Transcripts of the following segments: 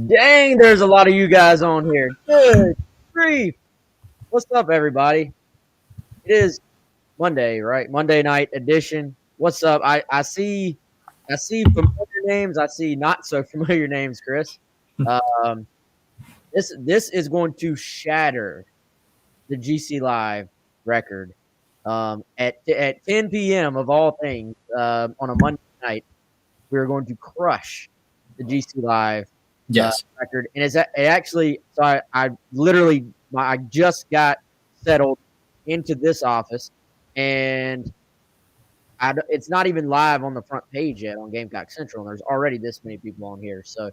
Dang, there's a lot of you guys on here. Good grief. What's up, everybody? It is Monday, right? Monday night edition. What's up? I see familiar names. I see not so familiar names, Chris. Um, this is going to shatter the GC Live record. At 10 p.m. of all things, on a Monday night, we are going to crush the GC Live Yes. record. And it actually, so I literally, I just got settled into this office, and it's not even live on the front page yet on Gamecock Central. And there's already this many people on here. So,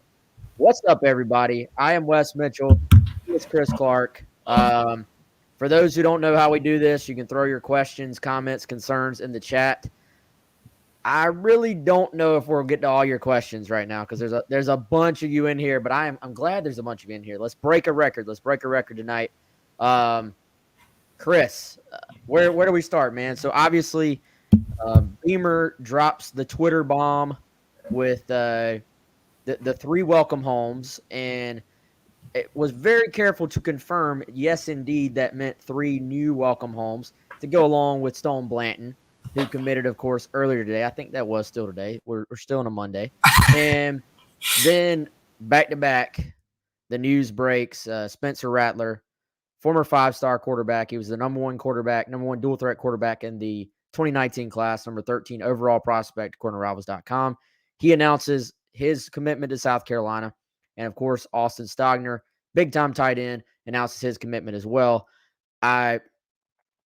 what's up, everybody? I am Wes Mitchell. He is Chris Clark. For those who don't know how we do this, you can throw your questions, comments, concerns in the chat. I really don't know if we'll get to all your questions right now because there's a bunch of you in here, but I'm glad there's a bunch of you in here. Let's break a record. Let's break a record tonight. Chris, where do we start, man? So obviously, Beamer drops the Twitter bomb with the 3 welcome homes, and it was very careful to confirm, yes, indeed, that meant 3 new welcome homes to go along with Stone Blanton, who committed, of course, earlier today. I think that was still today. We're still on a Monday. And then back-to-back, the news breaks. Spencer Rattler, former 5-star quarterback. He was the number 1 quarterback, number 1 dual-threat quarterback in the 2019 class, number 13 overall prospect, according to Rivals.com. He announces his commitment to South Carolina. And, of course, Austin Stogner, big-time tight end, announces his commitment as well. We're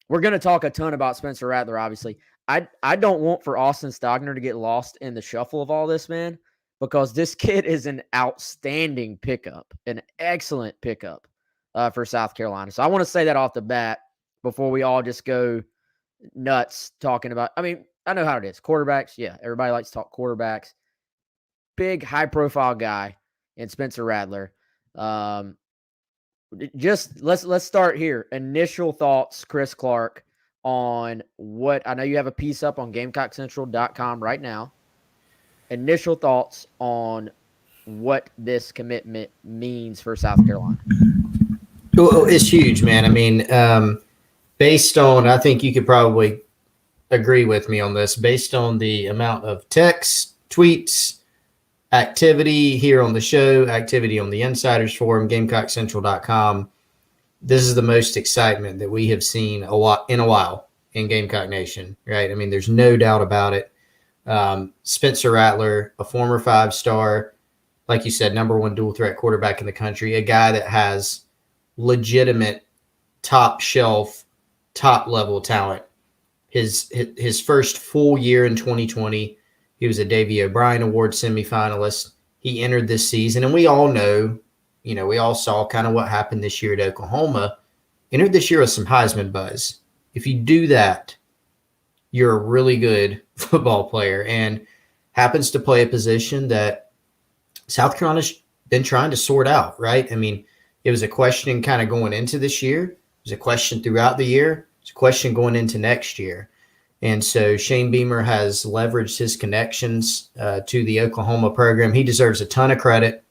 going to talk a ton about Spencer Rattler, obviously. I don't want for Austin Stogner to get lost in the shuffle of all this, man, because this kid is an outstanding pickup, an excellent pickup for South Carolina. So I want to say that off the bat before we all just go nuts talking about – I mean, I know how it is. Quarterbacks, yeah, everybody likes to talk quarterbacks. Big, high-profile guy in Spencer Rattler. Just let's start here. Initial thoughts, Chris Clark, on what I know you have a piece up on GamecockCentral.com right now. Initial thoughts on what this commitment means for South Carolina. Well, it's huge, man. I mean, based on, I think you could probably agree with me on this, based on the amount of texts, tweets, activity here on the show, activity on the Insiders Forum, GamecockCentral.com. This is the most excitement that we have seen in a while in Gamecock Nation, right? I mean, there's no doubt about it. Spencer Rattler, a former 5-star, like you said, number 1 dual threat quarterback in the country, a guy that has legitimate top shelf, top level talent. His first full year in 2020, he was a Davey O'Brien Award semifinalist. He entered this season, and we all know, we all saw kind of what happened this year at Oklahoma. Entered this year with some Heisman buzz. If you do that, you're a really good football player and happens to play a position that South Carolina's been trying to sort out, right? I mean, it was a question kind of going into this year. It was a question throughout the year. It's a question going into next year. And so Shane Beamer has leveraged his connections to the Oklahoma program. He deserves a ton of credit.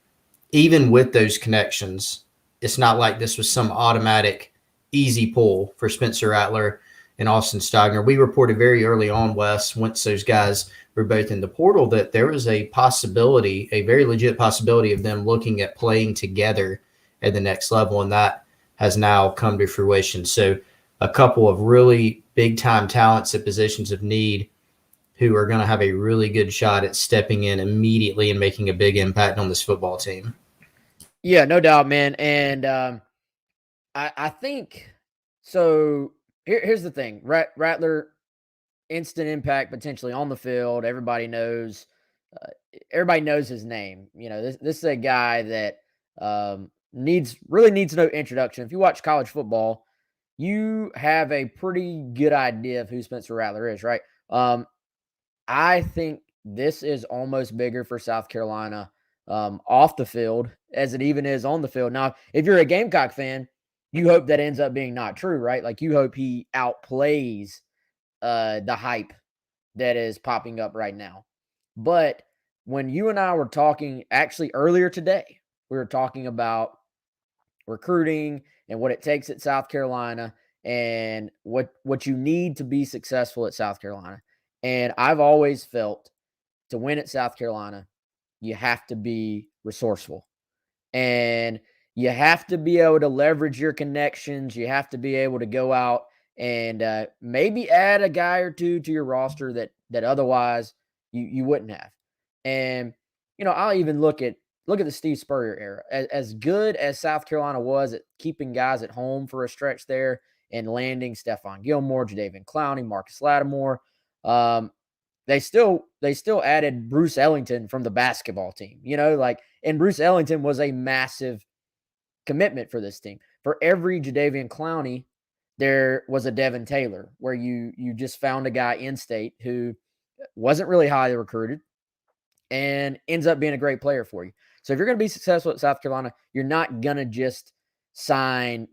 Even with those connections, it's not like this was some automatic easy pull for Spencer Rattler and Austin Stogner. We reported very early on, Wes, once those guys were both in the portal, that there was a possibility, a very legit possibility of them looking at playing together at the next level, and that has now come to fruition. So a couple of really big-time talents at positions of need who are going to have a really good shot at stepping in immediately and making a big impact on this football team. Yeah, no doubt, man. And I think so. Here's the thing: Rattler, instant impact potentially on the field. Everybody knows his name. This is a guy that really needs no introduction. If you watch college football, you have a pretty good idea of who Spencer Rattler is, right? I think this is almost bigger for South Carolina off the field as it even is on the field. Now, if you're a Gamecock fan, you hope that ends up being not true, right? Like you hope he outplays the hype that is popping up right now. But when you and I were talking actually earlier today, we were talking about recruiting and what it takes at South Carolina and what you need to be successful at South Carolina. And I've always felt to win at South Carolina, you have to be resourceful. And you have to be able to leverage your connections. You have to be able to go out and maybe add a guy or two to your roster that otherwise you wouldn't have. And I'll even look at the Steve Spurrier era. As good as South Carolina was at keeping guys at home for a stretch there and landing Stephon Gilmore, Jadeveon Clowney, Marcus Lattimore, they still added Bruce Ellington from the basketball team. And Bruce Ellington was a massive commitment for this team. For every Jadeveon Clowney, there was a Devin Taylor, where you just found a guy in state who wasn't really highly recruited and ends up being a great player for you. So if you're going to be successful at South Carolina, you're not going to just sign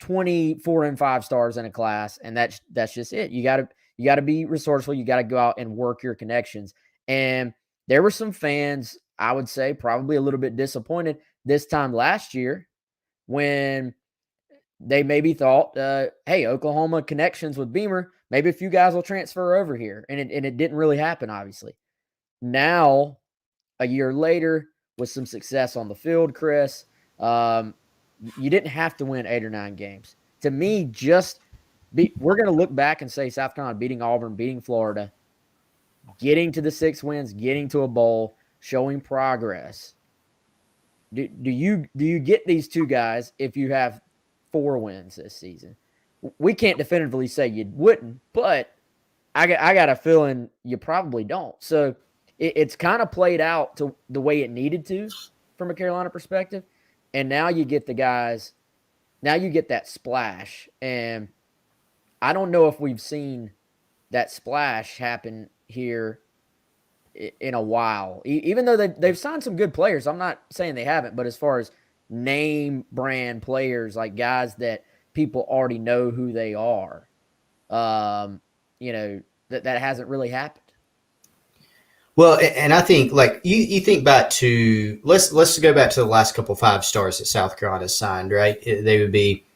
24 and 5 stars in a class, and that's just it. You got to be resourceful. You got to go out and work your connections. And there were some fans, I would say, probably a little bit disappointed this time last year when they maybe thought, hey, Oklahoma connections with Beamer, maybe a few guys will transfer over here. And it didn't really happen, obviously. Now, a year later, with some success on the field, Chris, you didn't have to win 8 or 9 games. To me, we're going to look back and say South Carolina beating Auburn, beating Florida, getting to the 6 wins, getting to a bowl, showing progress. Do you get these 2 guys if you have 4 wins this season? We can't definitively say you wouldn't, but I got a feeling you probably don't. So it's kind of played out to the way it needed to from a Carolina perspective. And now you get the guys, now you get that splash. And I don't know if we've seen that splash happen here in a while. Even though they've signed some good players, I'm not saying they haven't, but as far as name brand players, like guys that people already know who they are, that hasn't really happened. Well, and I think like you think back to let's go back to the last couple 5 stars that South Carolina signed, right? They would be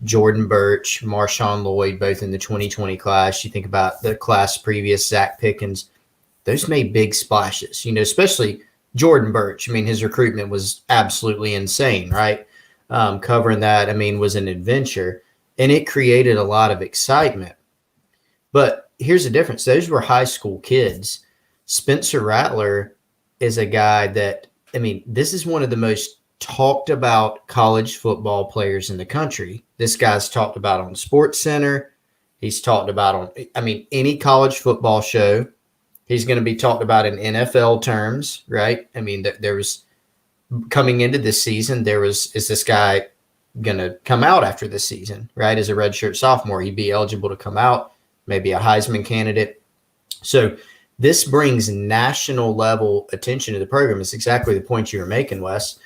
Jordan Birch, Marshawn Lloyd, both in the 2020 class. You think about the class previous, Zach Pickens. Those made big splashes, especially Jordan Birch. I mean, his recruitment was absolutely insane, right? Covering that, was an adventure, and it created a lot of excitement. But here's the difference. Those were high school kids. Spencer Rattler is a guy that, this is one of the most talked about college football players in the country. This guy's talked about on SportsCenter. He's talked about on, any college football show. He's going to be talked about in NFL terms, right? There was coming into this season, is this guy going to come out after this season, right? As a redshirt sophomore, he'd be eligible to come out, maybe a Heisman candidate. So this brings national level attention to the program. It's exactly the point you were making, Wes.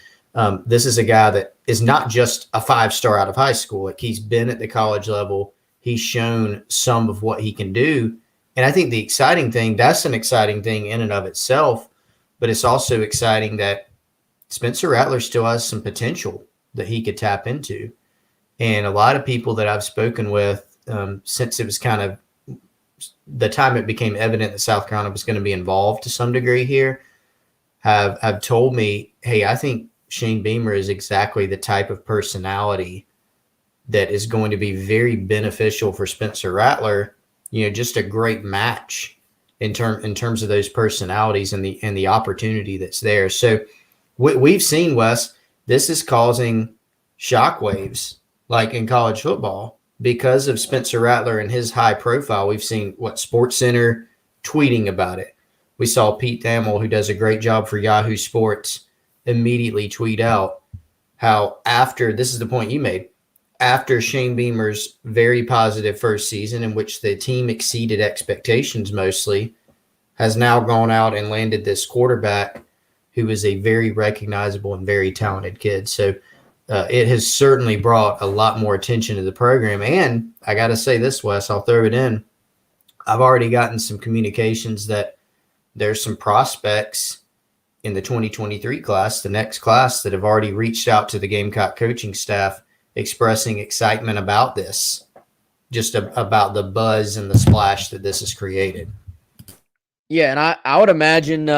This is a guy that is not just a 5-star out of high school. Like, he's been at the college level. He's shown some of what he can do. And I think that's an exciting thing in and of itself, but it's also exciting that Spencer Rattler still has some potential that he could tap into. And a lot of people that I've spoken with, since it was kind of the time it became evident that South Carolina was going to be involved to some degree here, have told me, hey, I think Shane Beamer is exactly the type of personality that is going to be very beneficial for Spencer Rattler. Just a great match in terms of those personalities and the opportunity that's there. So we've seen, Wes, this is causing shockwaves like in college football because of Spencer Rattler and his high profile. We've seen SportsCenter tweeting about it. We saw Pete Thamel, who does a great job for Yahoo Sports, immediately tweet out how this is the point you made, after Shane Beamer's very positive first season in which the team exceeded expectations mostly, has now gone out and landed this quarterback who is a very recognizable and very talented kid. So it has certainly brought a lot more attention to the program. And I got to say this, Wes, I'll throw it in. I've already gotten some communications that there's some prospects in the 2023 class, the next class, that have already reached out to the Gamecock coaching staff expressing excitement about this, just about the buzz and the splash that this has created. Yeah, and I would imagine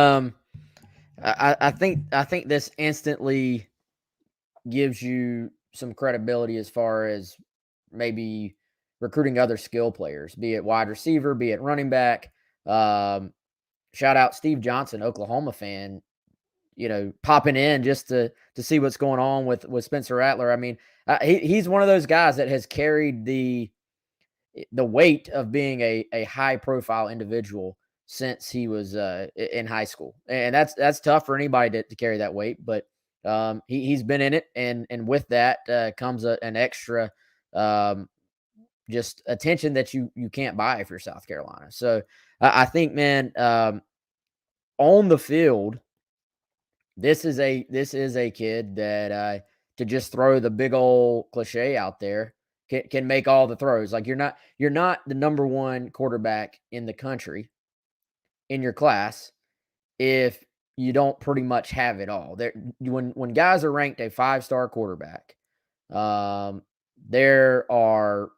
I think this instantly gives you some credibility as far as maybe recruiting other skill players, be it wide receiver, be it running back. Shout out Steve Johnson, Oklahoma fan, popping in just to see what's going on with Spencer Rattler. I mean, he's one of those guys that has carried the weight of being a high profile individual since he was in high school, and that's tough for anybody to carry that weight. But he's been in it, and with that comes an extra just attention that you can't buy if you're South Carolina. So I think, man, on the field, this is a kid that to just throw the big old cliche out there can make all the throws. Like you're not the number one quarterback in the country in your class if you don't pretty much have it all. There when guys are ranked a 5-star quarterback, there are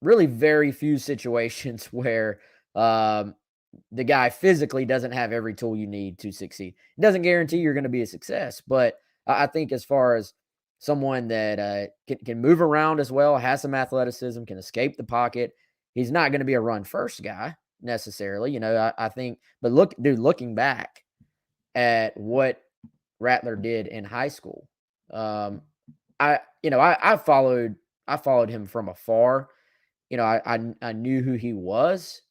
really very few situations where the guy physically doesn't have every tool you need to succeed. It doesn't guarantee you're going to be a success, but I think as far as someone that can move around as well, has some athleticism, can escape the pocket, he's not going to be a run first guy necessarily. I think, but looking back at what Rattler did in high school, I followed him from afar. I knew who he was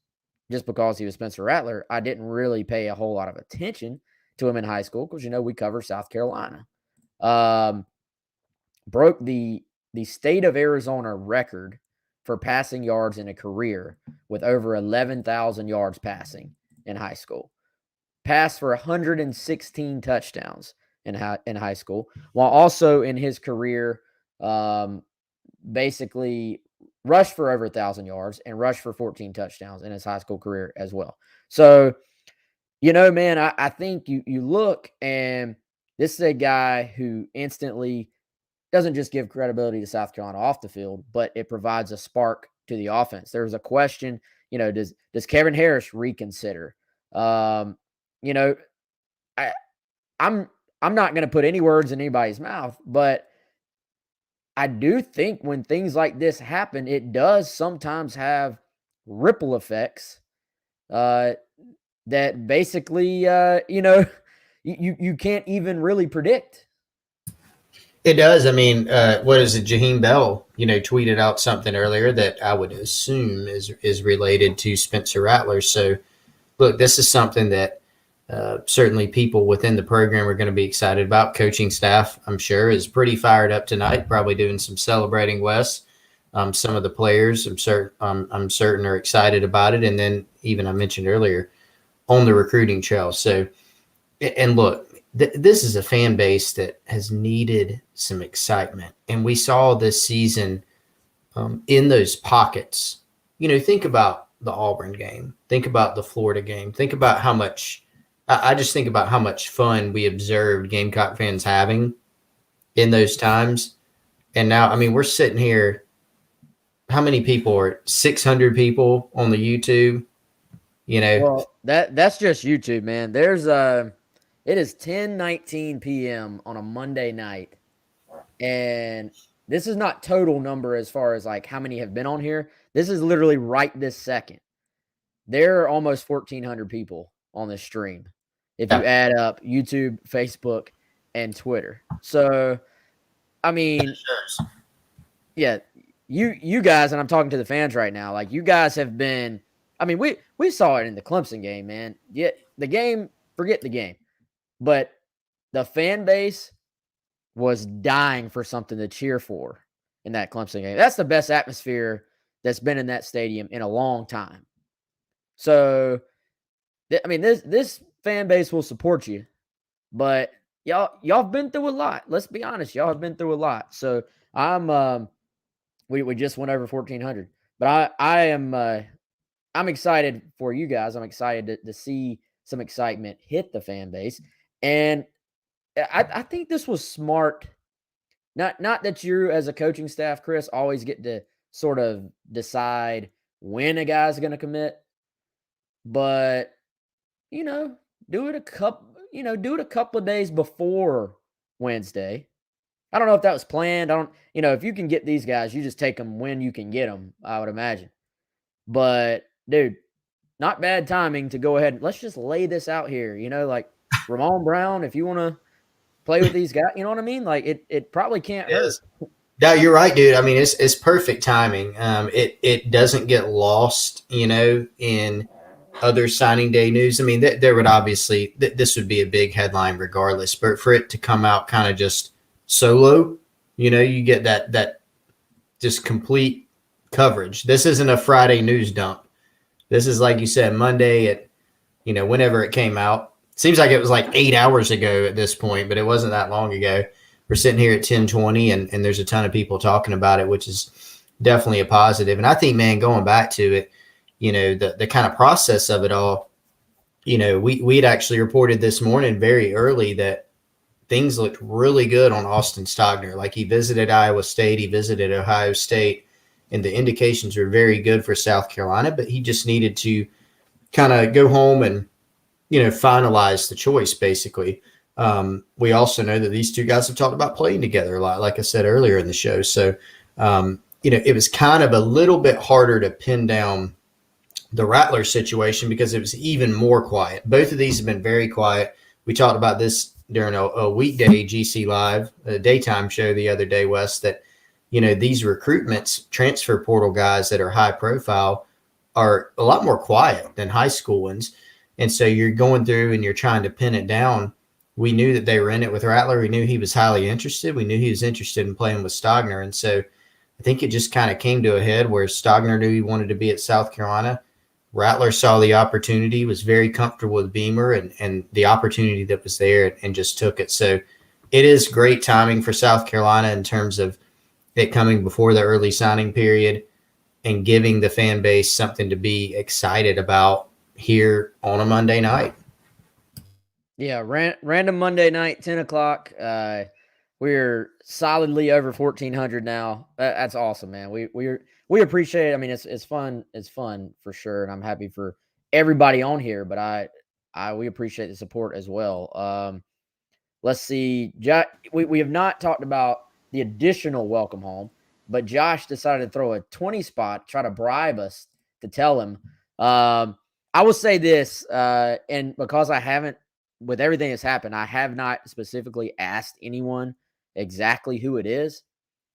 just because he was Spencer Rattler. I didn't really pay a whole lot of attention to him in high school because we cover South Carolina. Broke the state of Arizona record for passing yards in a career with over 11,000 yards passing in high school. Passed for 116 touchdowns in high school, while also in his career, basically rushed for over 1,000 yards and rushed for 14 touchdowns in his high school career as well. So, man, I think you look, and this is a guy who instantly doesn't just give credibility to South Carolina off the field, but it provides a spark to the offense. There was a question, does Kevin Harris reconsider? I'm not going to put any words in anybody's mouth, but I do think when things like this happen, it does sometimes have ripple effects that basically, you can't even really predict. It does. I mean, what is it? Jaheim Bell, tweeted out something earlier that I would assume is related to Spencer Rattler. So, look, this is something that certainly people within the program are going to be excited about. Coaching staff, I'm sure, is pretty fired up tonight, probably doing some celebrating, Wes. Some of the players, I'm certain, are excited about it. And then even I mentioned earlier on the recruiting trail. So, and look, this is a fan base that has needed some excitement. And we saw this season in those pockets. Think about the Auburn game. Think about the Florida game. Think about how much – I just think about how much fun we observed Gamecock fans having in those times. And now, I mean, we're sitting here – how many people are 600 people on the YouTube? Well, that's just YouTube, man. It is 10:19 p.m. on a Monday night, and this is not total number as far as like how many have been on here. This is literally right this second. There are almost 1,400 people on this stream if you add up YouTube, Facebook, and Twitter. So, I mean, yeah, you guys, and I'm talking to the fans right now, like you guys have been, I mean, we saw it in the Clemson game, man. Yeah, the game, forget the game. But the fan base was dying for something to cheer for in that Clemson game. That's the best atmosphere that's been in that stadium in a long time. So, I mean, this fan base will support you, but y'all have been through a lot. Let's be honest, y'all have been through a lot. So we just went over 1,400, but I'm excited for you guys. I'm excited to see some excitement hit the fan base. And I think this was smart. Not that you as a coaching staff, Chris, always get to sort of decide when a guy's going to commit, but you know, do it a couple of days before Wednesday. I don't know if that was planned. I don't, if you can get these guys, you just take them when you can get them, I would imagine. But dude, not bad timing to go ahead. Let's just lay this out here, like Ramon Brown, if you want to play with these guys, you know what I mean? Like it probably can't hurt. No, you're right, dude. I mean, it's perfect timing. It doesn't get lost, in other signing day news. I mean, there would obviously this would be a big headline regardless, but for it to come out kind of just solo, you get that just complete coverage. This isn't a Friday news dump. This is, like you said, Monday at whenever it came out. Seems like it was like 8 hours ago at this point, but it wasn't that long ago. We're sitting here at 10:20, and there's a ton of people talking about it, which is definitely a positive. And I think, man, going back to it, the kind of process of it all, we'd actually reported this morning very early that things looked really good on Austin Stogner. Like, he visited Iowa State, he visited Ohio State, and the indications were very good for South Carolina, but he just needed to kind of go home and, finalize the choice, basically. We also know that these two guys have talked about playing together a lot, like I said earlier in the show. So, it was kind of a little bit harder to pin down the Rattler situation because it was even more quiet. Both of these have been very quiet. We talked about this during a weekday GC Live, a daytime show the other day, Wes, that, these recruitments, transfer portal guys that are high profile are a lot more quiet than high school ones. And so you're going through and you're trying to pin it down. We knew that they were in it with Rattler. We knew he was highly interested. We knew he was interested in playing with Stogner. And so I think it just kind of came to a head where Stogner knew he wanted to be at South Carolina. Rattler saw the opportunity, was very comfortable with Beamer and the opportunity that was there, and just took it. So it is great timing for South Carolina in terms of it coming before the early signing period and giving the fan base something to be excited about here on a Monday night. Yeah, random Monday night, 10 o'clock. We're solidly over 1,400 now. That's awesome, man. We appreciate it. I mean, it's fun. It's fun for sure, and I'm happy for everybody on here. But we appreciate the support as well. Let's see. We have not talked about the additional welcome home, but Josh decided to throw a 20 spot, try to bribe us to tell him. I will say this, and because I haven't, with everything that's happened, I have not specifically asked anyone exactly who it is.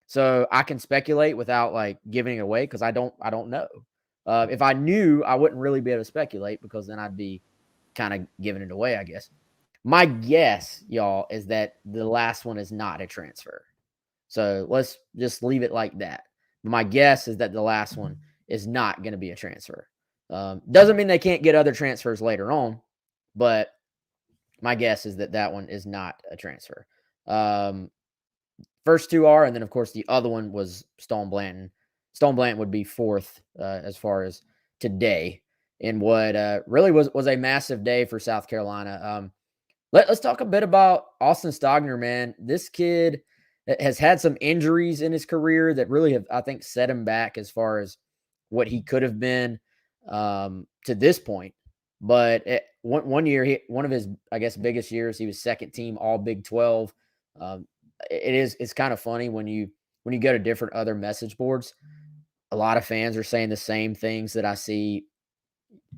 So I can speculate without like giving it away because I don't know. If I knew, I wouldn't really be able to speculate because then I'd be kind of giving it away, I guess. My guess, y'all, is that the last one is not a transfer. So let's just leave it like that. My guess is that the last one is not going to be a transfer. Doesn't mean they can't get other transfers later on, but my guess is that one is not a transfer. First two are, and then, of course, the other one was Stone Blanton. Stone Blanton would be fourth as far as today in what really was a massive day for South Carolina. Let's talk a bit about Austin Stogner, man. This kid has had some injuries in his career that really have, I think, set him back as far as what he could have been to this point. But one year, one of his, I guess, biggest years, he was second team All Big 12. It's kind of funny when you go to different other message boards. A lot of fans are saying the same things that I see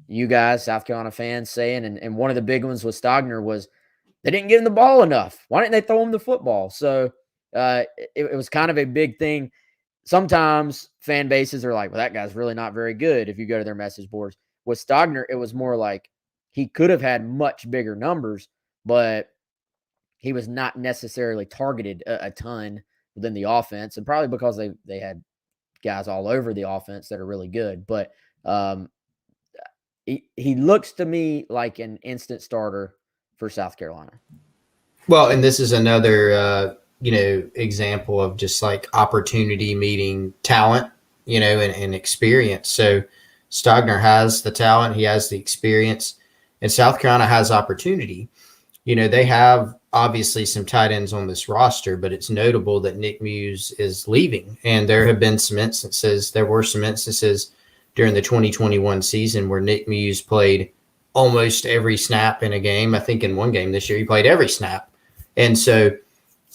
you guys, South Carolina fans, saying. And one of the big ones with Stogner was they didn't give him the ball enough. Why didn't they throw him the football? So it was kind of a big thing. Sometimes fan bases are like, well, that guy's really not very good if you go to their message boards. With Stogner, it was more like he could have had much bigger numbers, but he was not necessarily targeted a ton within the offense, and probably because they had guys all over the offense that are really good. But he looks to me like an instant starter for South Carolina. Well, and this is another example of just like opportunity meeting talent, and experience. So Stogner has the talent, he has the experience, and South Carolina has opportunity. they have obviously some tight ends on this roster, but it's notable that Nick Muse is leaving. And there were some instances during the 2021 season where Nick Muse played almost every snap in a game. I think in one game this year, he played every snap. And so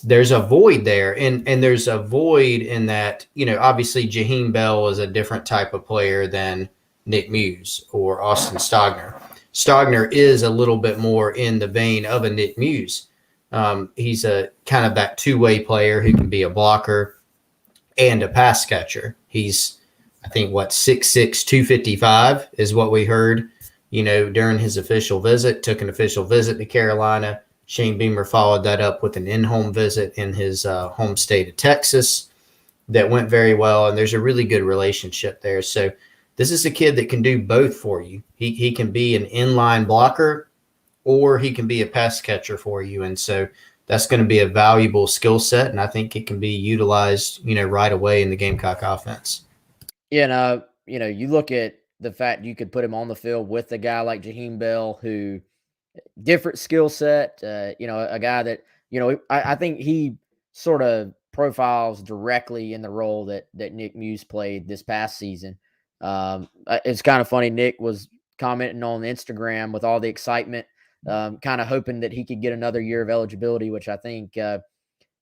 there's a void there. And there's a void in that, obviously Jaheim Bell is a different type of player than Nick Muse or Austin Stogner. Stogner is a little bit more in the vein of a Nick Muse. He's a kind of that two-way player who can be a blocker and a pass catcher. He's, I think, 6'6", 255 is what we heard, during his official visit. Took an official visit to Carolina. Shane Beamer followed that up with an in-home visit in his home state of Texas that went very well, and there's a really good relationship there. So this is a kid that can do both for you. He can be an inline blocker or he can be a pass catcher for you. And so that's going to be a valuable skill set, and I think it can be utilized, right away in the Gamecock offense. Yeah, and, you look at the fact you could put him on the field with a guy like Jaheim Bell, who different skill set, a guy that, I think he sort of profiles directly in the role that Nick Muse played this past season. It's kind of funny. Nick was commenting on Instagram with all the excitement, kind of hoping that he could get another year of eligibility, which I think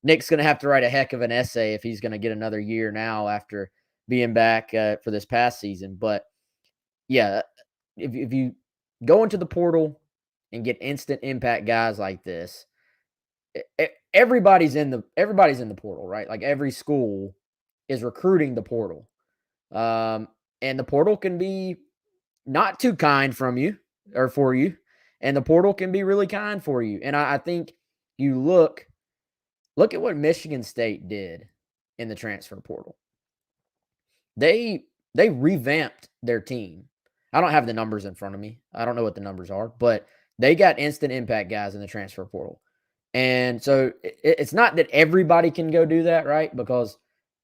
Nick's going to have to write a heck of an essay if he's going to get another year now after being back for this past season. But yeah, if you go into the portal and get instant impact guys like this, everybody's in the portal, right? Like every school is recruiting the portal. And the portal can be not too kind from you or for you. And the portal can be really kind for you. And I think you look at what Michigan State did in the transfer portal. They revamped their team. I don't have the numbers in front of me. I don't know what the numbers are, but they got instant impact guys in the transfer portal. And so it's not that everybody can go do that, right? Because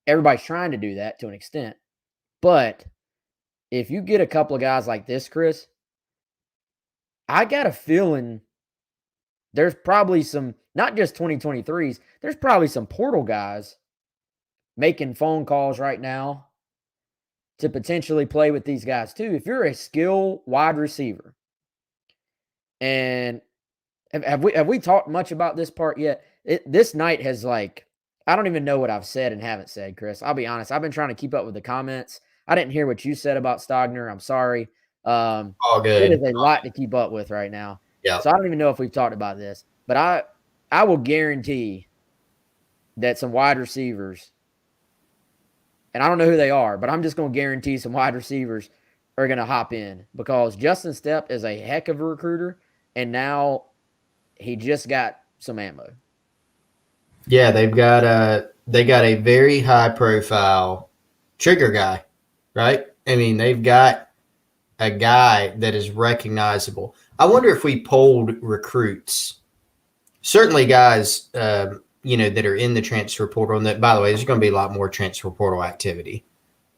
everybody's trying to do that to an extent. But if you get a couple of guys like this, Chris, I got a feeling there's probably some, not just 2023s, there's probably some portal guys making phone calls right now to potentially play with these guys too. If you're a skill wide receiver, and have we talked much about this part yet? This night has, like, I don't even know what I've said and haven't said, Chris. I'll be honest. I've been trying to keep up with the comments. I didn't hear what you said about Stogner. I'm sorry. All good. It is a lot to keep up with right now. Yeah. So I don't even know if we've talked about this, but I will guarantee that some wide receivers, and I don't know who they are, but I'm just going to guarantee some wide receivers are going to hop in, because Justin Stepp is a heck of a recruiter, and now he just got some ammo. Yeah, they got a very high profile trigger guy, right? I mean, they've got a guy that is recognizable. I wonder if we polled recruits, certainly guys, that are in the transfer portal. And that, by the way, there's going to be a lot more transfer portal activity.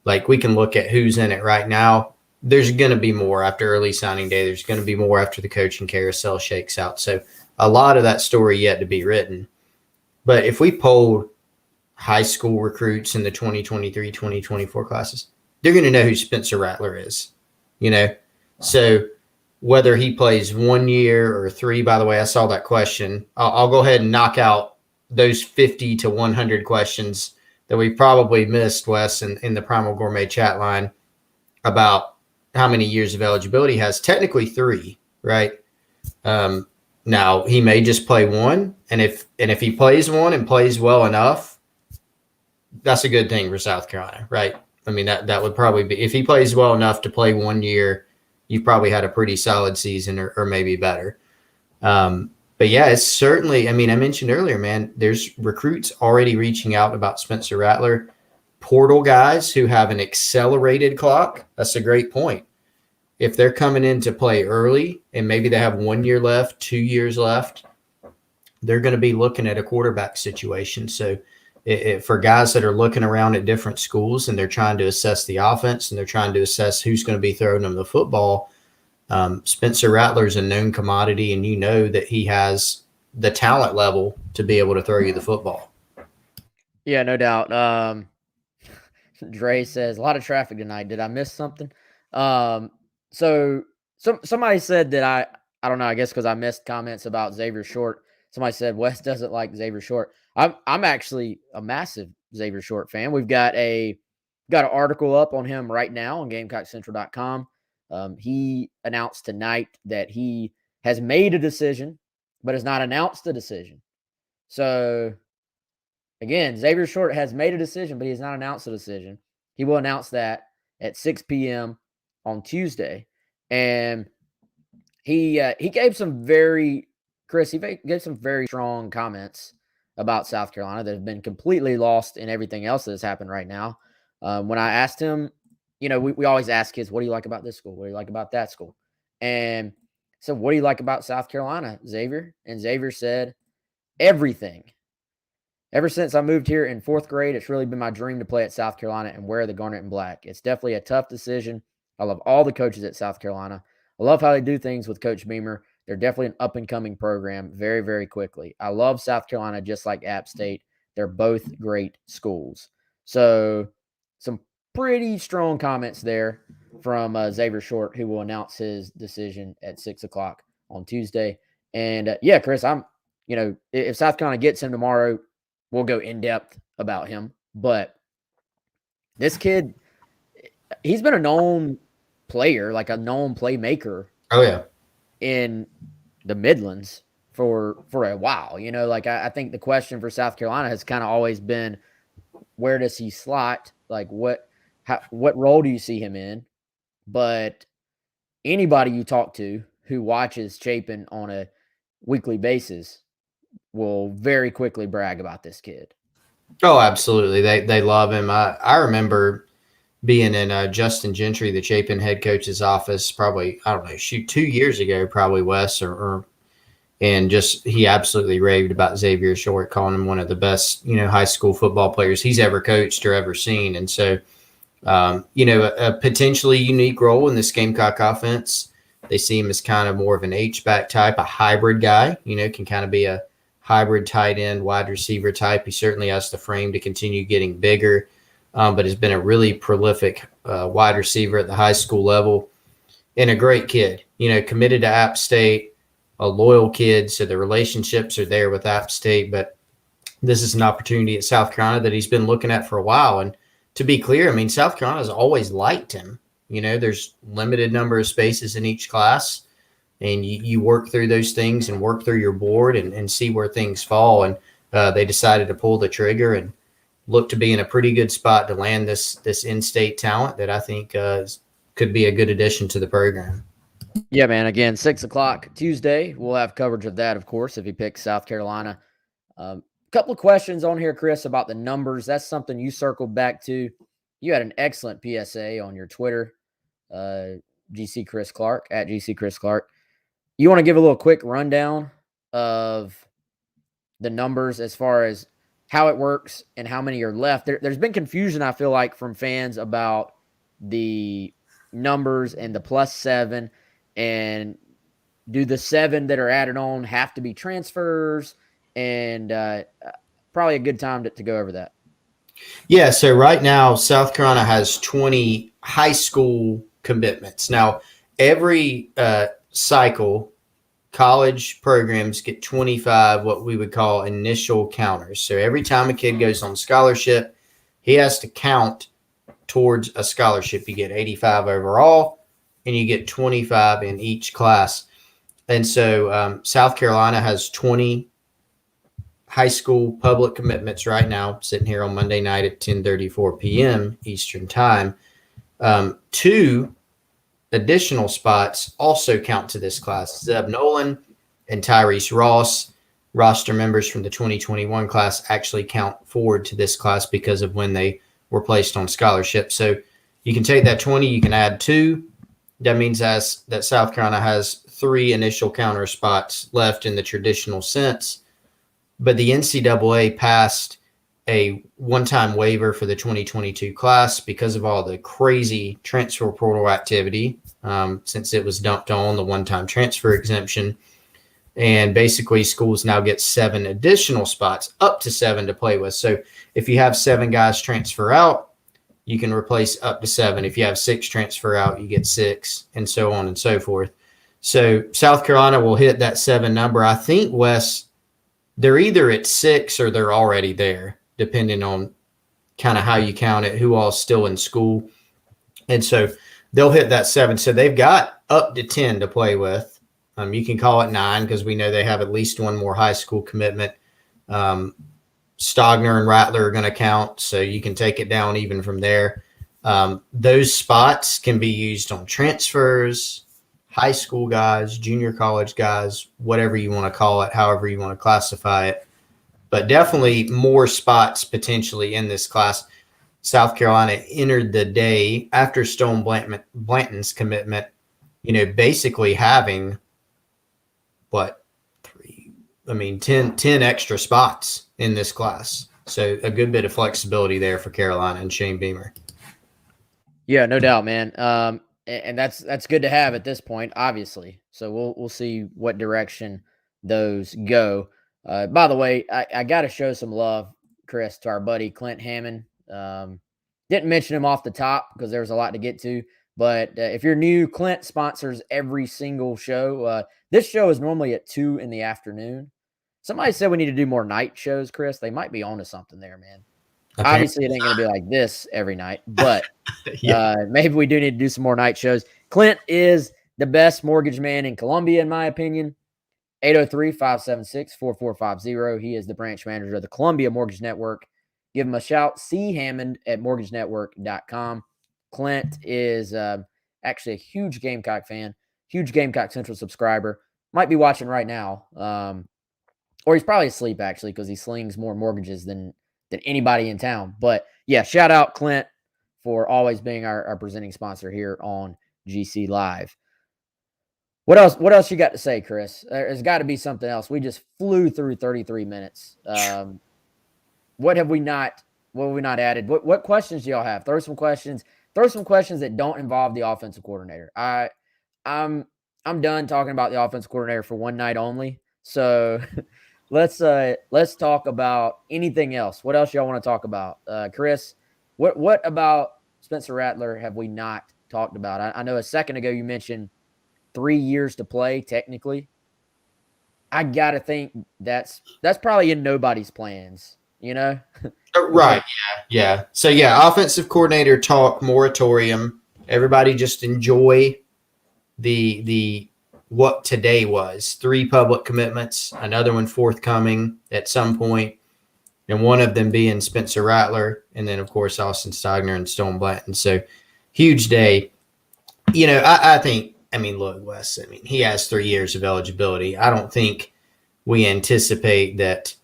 Like, we can look at who's in it right now. There's going to be more after early signing day. There's going to be more after the coaching carousel shakes out. So a lot of that story yet to be written. But if we polled high school recruits in the 2023, 2024 classes, they're going to know who Spencer Rattler is, So whether he plays 1 year or 3, by the way, I saw that question. I'll go ahead and knock out those 50 to 100 questions that we probably missed, Wes, in the Primal Gourmet chat line about how many years of eligibility he has. Technically 3, right? Now he may just play 1, and if he plays 1 and plays well enough, that's a good thing for South Carolina, right? I mean, that would probably be, if he plays well enough to play 1 year, you've probably had a pretty solid season or maybe better. But yeah, it's certainly, I mean, I mentioned earlier, man, there's recruits already reaching out about Spencer Rattler, portal guys who have an accelerated clock. That's a great point. If they're coming in to play early and maybe they have 1 year left, 2 years left, they're going to be looking at a quarterback situation. So for guys that are looking around at different schools and they're trying to assess the offense and they're trying to assess who's going to be throwing them the football, Spencer Rattler is a known commodity, and you know that he has the talent level to be able to throw you the football. Yeah, no doubt. Dre says a lot of traffic tonight. Did I miss something? So somebody said that I don't know. I guess because I missed comments about Xavier Short. Somebody said Wes doesn't like Xavier Short. I'm actually a massive Xavier Short fan. We've got an article up on him right now on GamecockCentral.com. He announced tonight that he has made a decision, but has not announced the decision. So again, Xavier Short has made a decision, but he has not announced the decision. He will announce that at 6 p.m. on Tuesday. And he gave some very strong comments about South Carolina that have been completely lost in everything else that has happened right now. When I asked him, we always ask kids, what do you like about this school? What do you like about that school? And so, what do you like about South Carolina, Xavier? And Xavier said, everything. Ever since I moved here in 4th grade, it's really been my dream to play at South Carolina and wear the garnet and black. It's definitely a tough decision. I love all the coaches at South Carolina. I love how they do things with Coach Beamer. They're definitely an up-and-coming program very, very quickly. I love South Carolina just like App State. They're both great schools. So some pretty strong comments there from Xavier Short, who will announce his decision at 6 o'clock on Tuesday. And, yeah, Chris, if South Carolina gets him tomorrow, we'll go in depth about him, but this kid, he's been a known player, like a known playmaker. Oh yeah, in the Midlands for a while. I think the question for South Carolina has kind of always been, where does he slot? Like what role do you see him in? But anybody you talk to who watches Chapin on a weekly basis will very quickly brag about this kid. Oh, absolutely. They love him. I remember being in Justin Gentry, the Chapin head coach's office, probably, I don't know, 2 years ago, probably Wes, and just he absolutely raved about Xavier Short, calling him one of the best, high school football players he's ever coached or ever seen. And so, a potentially unique role in this Gamecock offense. They see him as kind of more of an H-back type, a hybrid guy, can kind of be a hybrid tight end, wide receiver type. He certainly has the frame to continue getting bigger, but has been a really prolific wide receiver at the high school level and a great kid, committed to App State, a loyal kid. So the relationships are there with App State, but this is an opportunity at South Carolina that he's been looking at for a while. And to be clear, South Carolina's always liked him. There's limited number of spaces in each class. And you work through those things and work through your board and see where things fall. And they decided to pull the trigger and look to be in a pretty good spot to land this in-state talent that I think could be a good addition to the program. Yeah, man. Again, 6 o'clock Tuesday. We'll have coverage of that, of course, if he picks South Carolina. A couple of questions on here, Chris, about the numbers. That's something you circled back to. You had an excellent PSA on your Twitter, GC Chris Clark, at GC Chris Clark. You want to give a little quick rundown of the numbers as far as how it works and how many are left? There's been confusion, I feel like, from fans about the numbers and the +7, and do the 7 that are added on have to be transfers? And probably a good time to go over that. Yeah, so right now, South Carolina has 20 high school commitments. Now, every cycle, college programs get 25 what we would call initial counters. So every time a kid goes on scholarship, he has to count towards a scholarship. You get 85 overall, and you get 25 in each class. And so South Carolina has 20 high school public commitments right now, sitting here on Monday night at 10:34 p.m. Eastern Time. 2 additional spots also count to this class. Zeb Nolan and Tyrese Ross, roster members from the 2021 class, actually count forward to this class because of when they were placed on scholarship. So you can take that 20, you can add 2. That means that South Carolina has 3 initial counter spots left in the traditional sense. But the NCAA passed a one-time waiver for the 2022 class because of all the crazy transfer portal activity. since it was dumped on the one-time transfer exemption. And basically, schools now get 7 additional spots, up to 7 to play with. So if you have 7 guys transfer out, you can replace up to 7. If you have 6 transfer out, you get 6, and so on and so forth. So South Carolina will hit that 7 number. I think, Wes, they're either at 6 or they're already there, depending on kind of how you count it, who all's still in school. And so they'll hit that 7. So they've got up to 10 to play with. You can call it 9 because we know they have at least one more high school commitment. Stogner and Rattler are going to count, so you can take it down even from there. Those spots can be used on transfers, high school guys, junior college guys, whatever you want to call it, however you want to classify it. But definitely more spots potentially in this class. South Carolina entered the day after Stone Blanton's commitment, basically having – 10 extra spots in this class. So a good bit of flexibility there for Carolina and Shane Beamer. Yeah, no doubt, man. And that's good to have at this point, obviously. So we'll see what direction those go. By the way, I got to show some love, Chris, to our buddy Clint Hammond. Didn't mention him off the top because there's a lot to get to. But if you're new, Clint sponsors every single show. This show is normally at 2 in the afternoon. Somebody said we need to do more night shows, Chris. They might be onto something there, man. Okay. Obviously, it ain't going to be like this every night, but maybe we do need to do some more night shows. Clint is the best mortgage man in Columbia, in my opinion. 803-576-4450. He is the branch manager of the Columbia Mortgage Network. Give him a shout. C. Hammond at mortgagenetwork.com. Clint is actually a huge Gamecock fan, huge Gamecock Central subscriber. Might be watching right now. Or he's probably asleep, actually, because he slings more mortgages than anybody in town. But, yeah, shout out Clint for always being our presenting sponsor here on GC Live. What else you got to say, Chris? There's got to be something else. We just flew through 33 minutes. What have we not added? What questions do y'all have? Throw some questions that don't involve the offensive coordinator. I'm done talking about the offensive coordinator for one night only. So let's talk about anything else. What else y'all want to talk about? Chris, what about Spencer Rattler have we not talked about? I know a second ago you mentioned 3 years to play technically. I got to think that's probably in nobody's plans, Right. Yeah. So, offensive coordinator talk moratorium. Everybody just enjoy the what today was. 3 public commitments, another one forthcoming at some point, and one of them being Spencer Rattler, and then, of course, Austin Stogner and Stone Blanton. So, huge day. I think, look, Wes, he has 3 years of eligibility. I don't think we anticipate that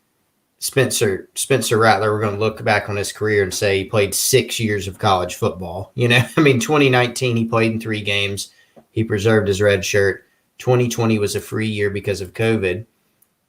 Spencer Rattler, we're going to look back on his career and say he played 6 years of college football. 2019, he played in 3 games. He preserved his red shirt. 2020 was a free year because of COVID,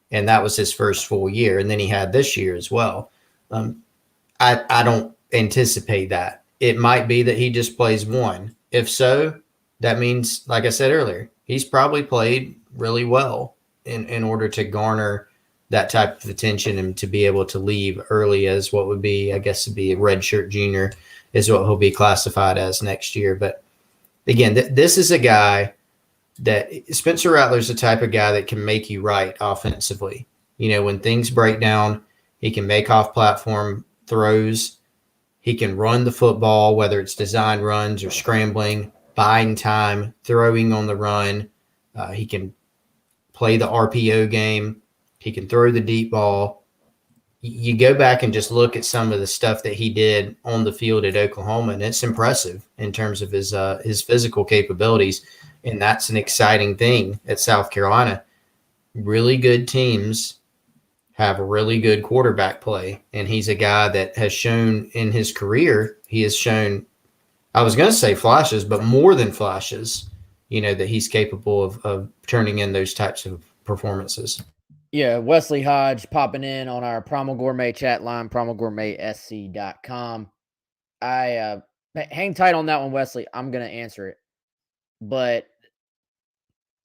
and that was his first full year. And then he had this year as well. I don't anticipate that. It might be that he just plays 1. If so, that means, like I said earlier, he's probably played really well in order to garner that type of attention and to be able to leave early as what would be, I guess, to be a redshirt junior is what he'll be classified as next year. But again, this is a guy that Spencer Rattler's the type of guy that can make you right offensively. When things break down, he can make off platform throws. He can run the football, whether it's design runs or scrambling, buying time, throwing on the run. He can play the RPO game. He can throw the deep ball. You go back and just look at some of the stuff that he did on the field at Oklahoma, and it's impressive in terms of his physical capabilities, and that's an exciting thing at South Carolina. Really good teams have really good quarterback play, and he's a guy that has shown in his career, he has shown, I was going to say flashes, but more than flashes, that he's capable of turning in those types of performances. Yeah, Wesley Hodge popping in on our Primal Gourmet chat line, primalgourmetsc.com. I hang tight on that one, Wesley. I'm going to answer it. but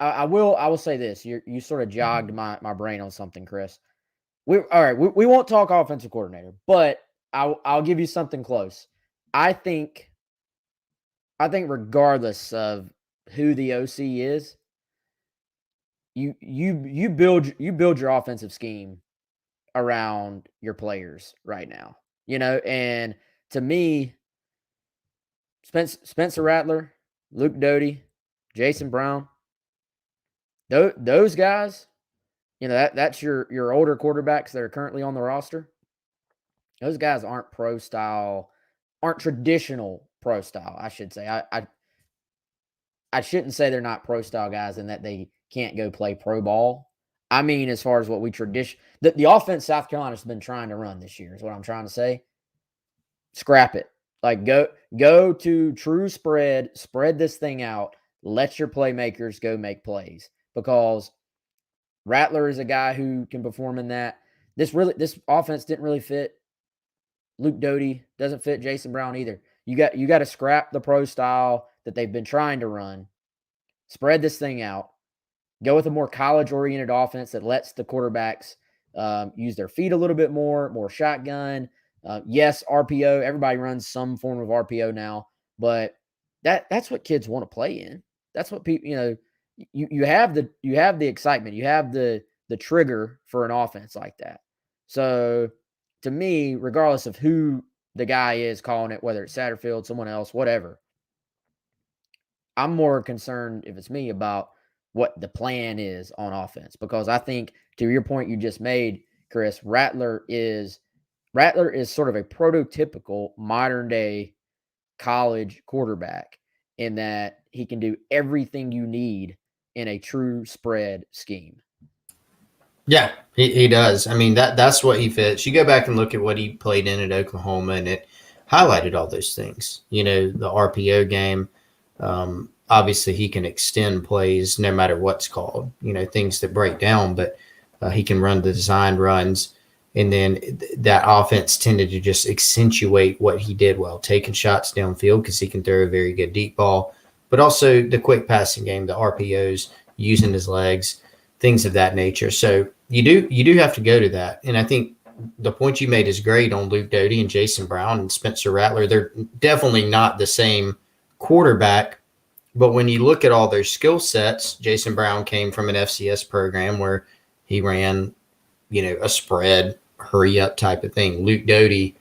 I will say this. You sort of jogged my brain on something, Chris. We won't talk offensive coordinator, but I'll give you something close. I think regardless of who the OC is, you build your offensive scheme around your players right now. And to me, Spencer Rattler, Luke Doty, Jason Brown, those guys, that's your older quarterbacks that are currently on the roster. Those guys aren't traditional pro style, I should say. I shouldn't say they're not pro style guys and that they can't go play pro ball. I mean, as far as what we the offense South Carolina's been trying to run this year is what I'm trying to say. Scrap it. Like go to true spread this thing out. Let your playmakers go make plays, because Rattler is a guy who can perform in that. This offense didn't really fit Luke Doty, doesn't fit Jason Brown either. You got to scrap the pro style that they've been trying to run. Spread this thing out. Go with a more college-oriented offense that lets the quarterbacks use their feet a little bit more shotgun. Yes, RPO. Everybody runs some form of RPO now, but that's what kids want to play in. That's what people, you have the excitement. You have the trigger for an offense like that. So to me, regardless of who the guy is calling it, whether it's Satterfield, someone else, whatever, I'm more concerned, if it's me, about what the plan is on offense, because I think, to your point you just made, Chris, Rattler is sort of a prototypical modern day college quarterback in that he can do everything you need in a true spread scheme. Yeah, he does. I mean, that's what he fits. You go back and look at what he played in at Oklahoma, and it highlighted all those things. The RPO game. Obviously, he can extend plays no matter what's called. Things that break down, but he can run the designed runs. And then that offense tended to just accentuate what he did well, taking shots downfield because he can throw a very good deep ball, but also the quick passing game, the RPOs, using his legs, things of that nature. So you do have to go to that. And I think the point you made is great on Luke Doty and Jason Brown and Spencer Rattler. They're definitely not the same quarterback, but when you look at all their skill sets, Jason Brown came from an FCS program where he ran, a spread, hurry up type of thing. Luke Doty,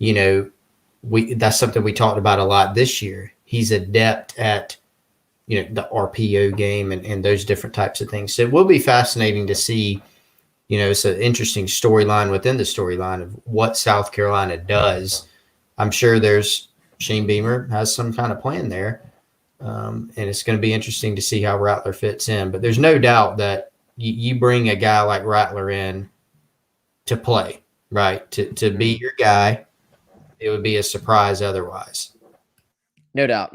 that's something we talked about a lot this year. He's adept at, the RPO game and those different types of things. So it will be fascinating to see, it's an interesting storyline within the storyline of what South Carolina does. I'm sure Shane Beamer has some kind of plan there. And it's going to be interesting to see how Rattler fits in. But there's no doubt that you bring a guy like Rattler in to play, right? To be your guy. It would be a surprise otherwise. No doubt.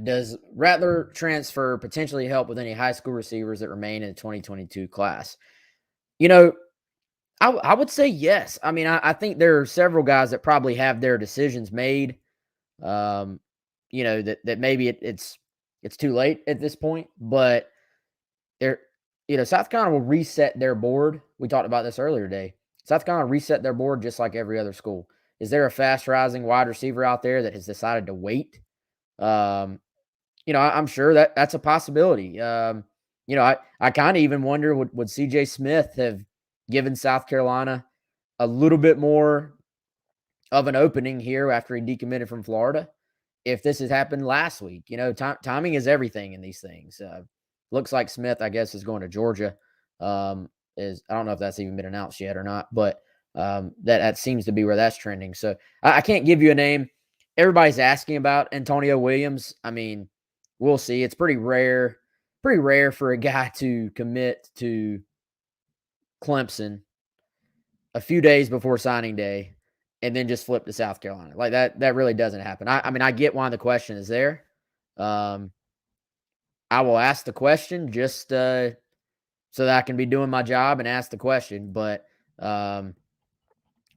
Does Rattler transfer potentially help with any high school receivers that remain in the 2022 class? I would say yes. I mean, I think there are several guys that probably have their decisions made. That maybe it's too late at this point, but South Carolina will reset their board. We talked about this earlier today. South Carolina reset their board just like every other school. Is there a fast rising wide receiver out there that has decided to wait? I'm sure that's a possibility. I kind of even wonder, would CJ Smith have given South Carolina a little bit more of an opening here after he decommitted from Florida if this has happened last week? Timing is everything in these things. Looks like Smith, I guess, is going to Georgia. I don't know if that's even been announced yet or not, but that seems to be where that's trending. So I can't give you a name. Everybody's asking about Antonio Williams. I mean, we'll see. It's pretty rare for a guy to commit to Clemson a few days before signing day and then just flip to South Carolina. Like that really doesn't happen. I mean, I get why the question is there. I will ask the question just so that I can be doing my job and ask the question. But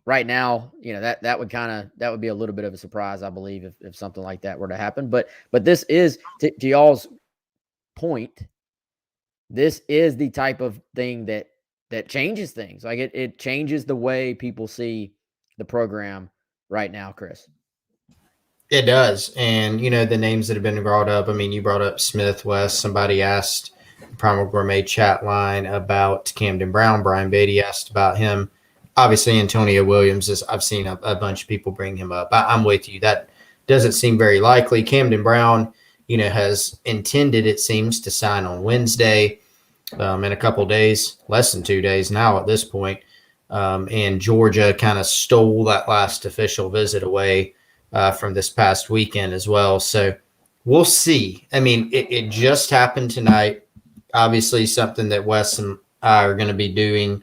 right now, that would be a little bit of a surprise, I believe, if something like that were to happen. But this is to y'all's point, this is the type of thing that changes things. Like it changes the way people see the program right now, Chris. It does. And, the names that have been brought up, I mean, you brought up Smith West. Somebody asked Primal Gourmet chat line about Camden Brown. Brian Beatty asked about him. Obviously, Antonio Williams, I've seen a bunch of people bring him up. I'm with you. That doesn't seem very likely. Camden Brown, has intended, it seems, to sign on Wednesday in a couple of days, less than 2 days now at this point. And Georgia kind of stole that last official visit away from this past weekend as well. So we'll see. I mean, it just happened tonight. Obviously, something that Wes and I are going to be doing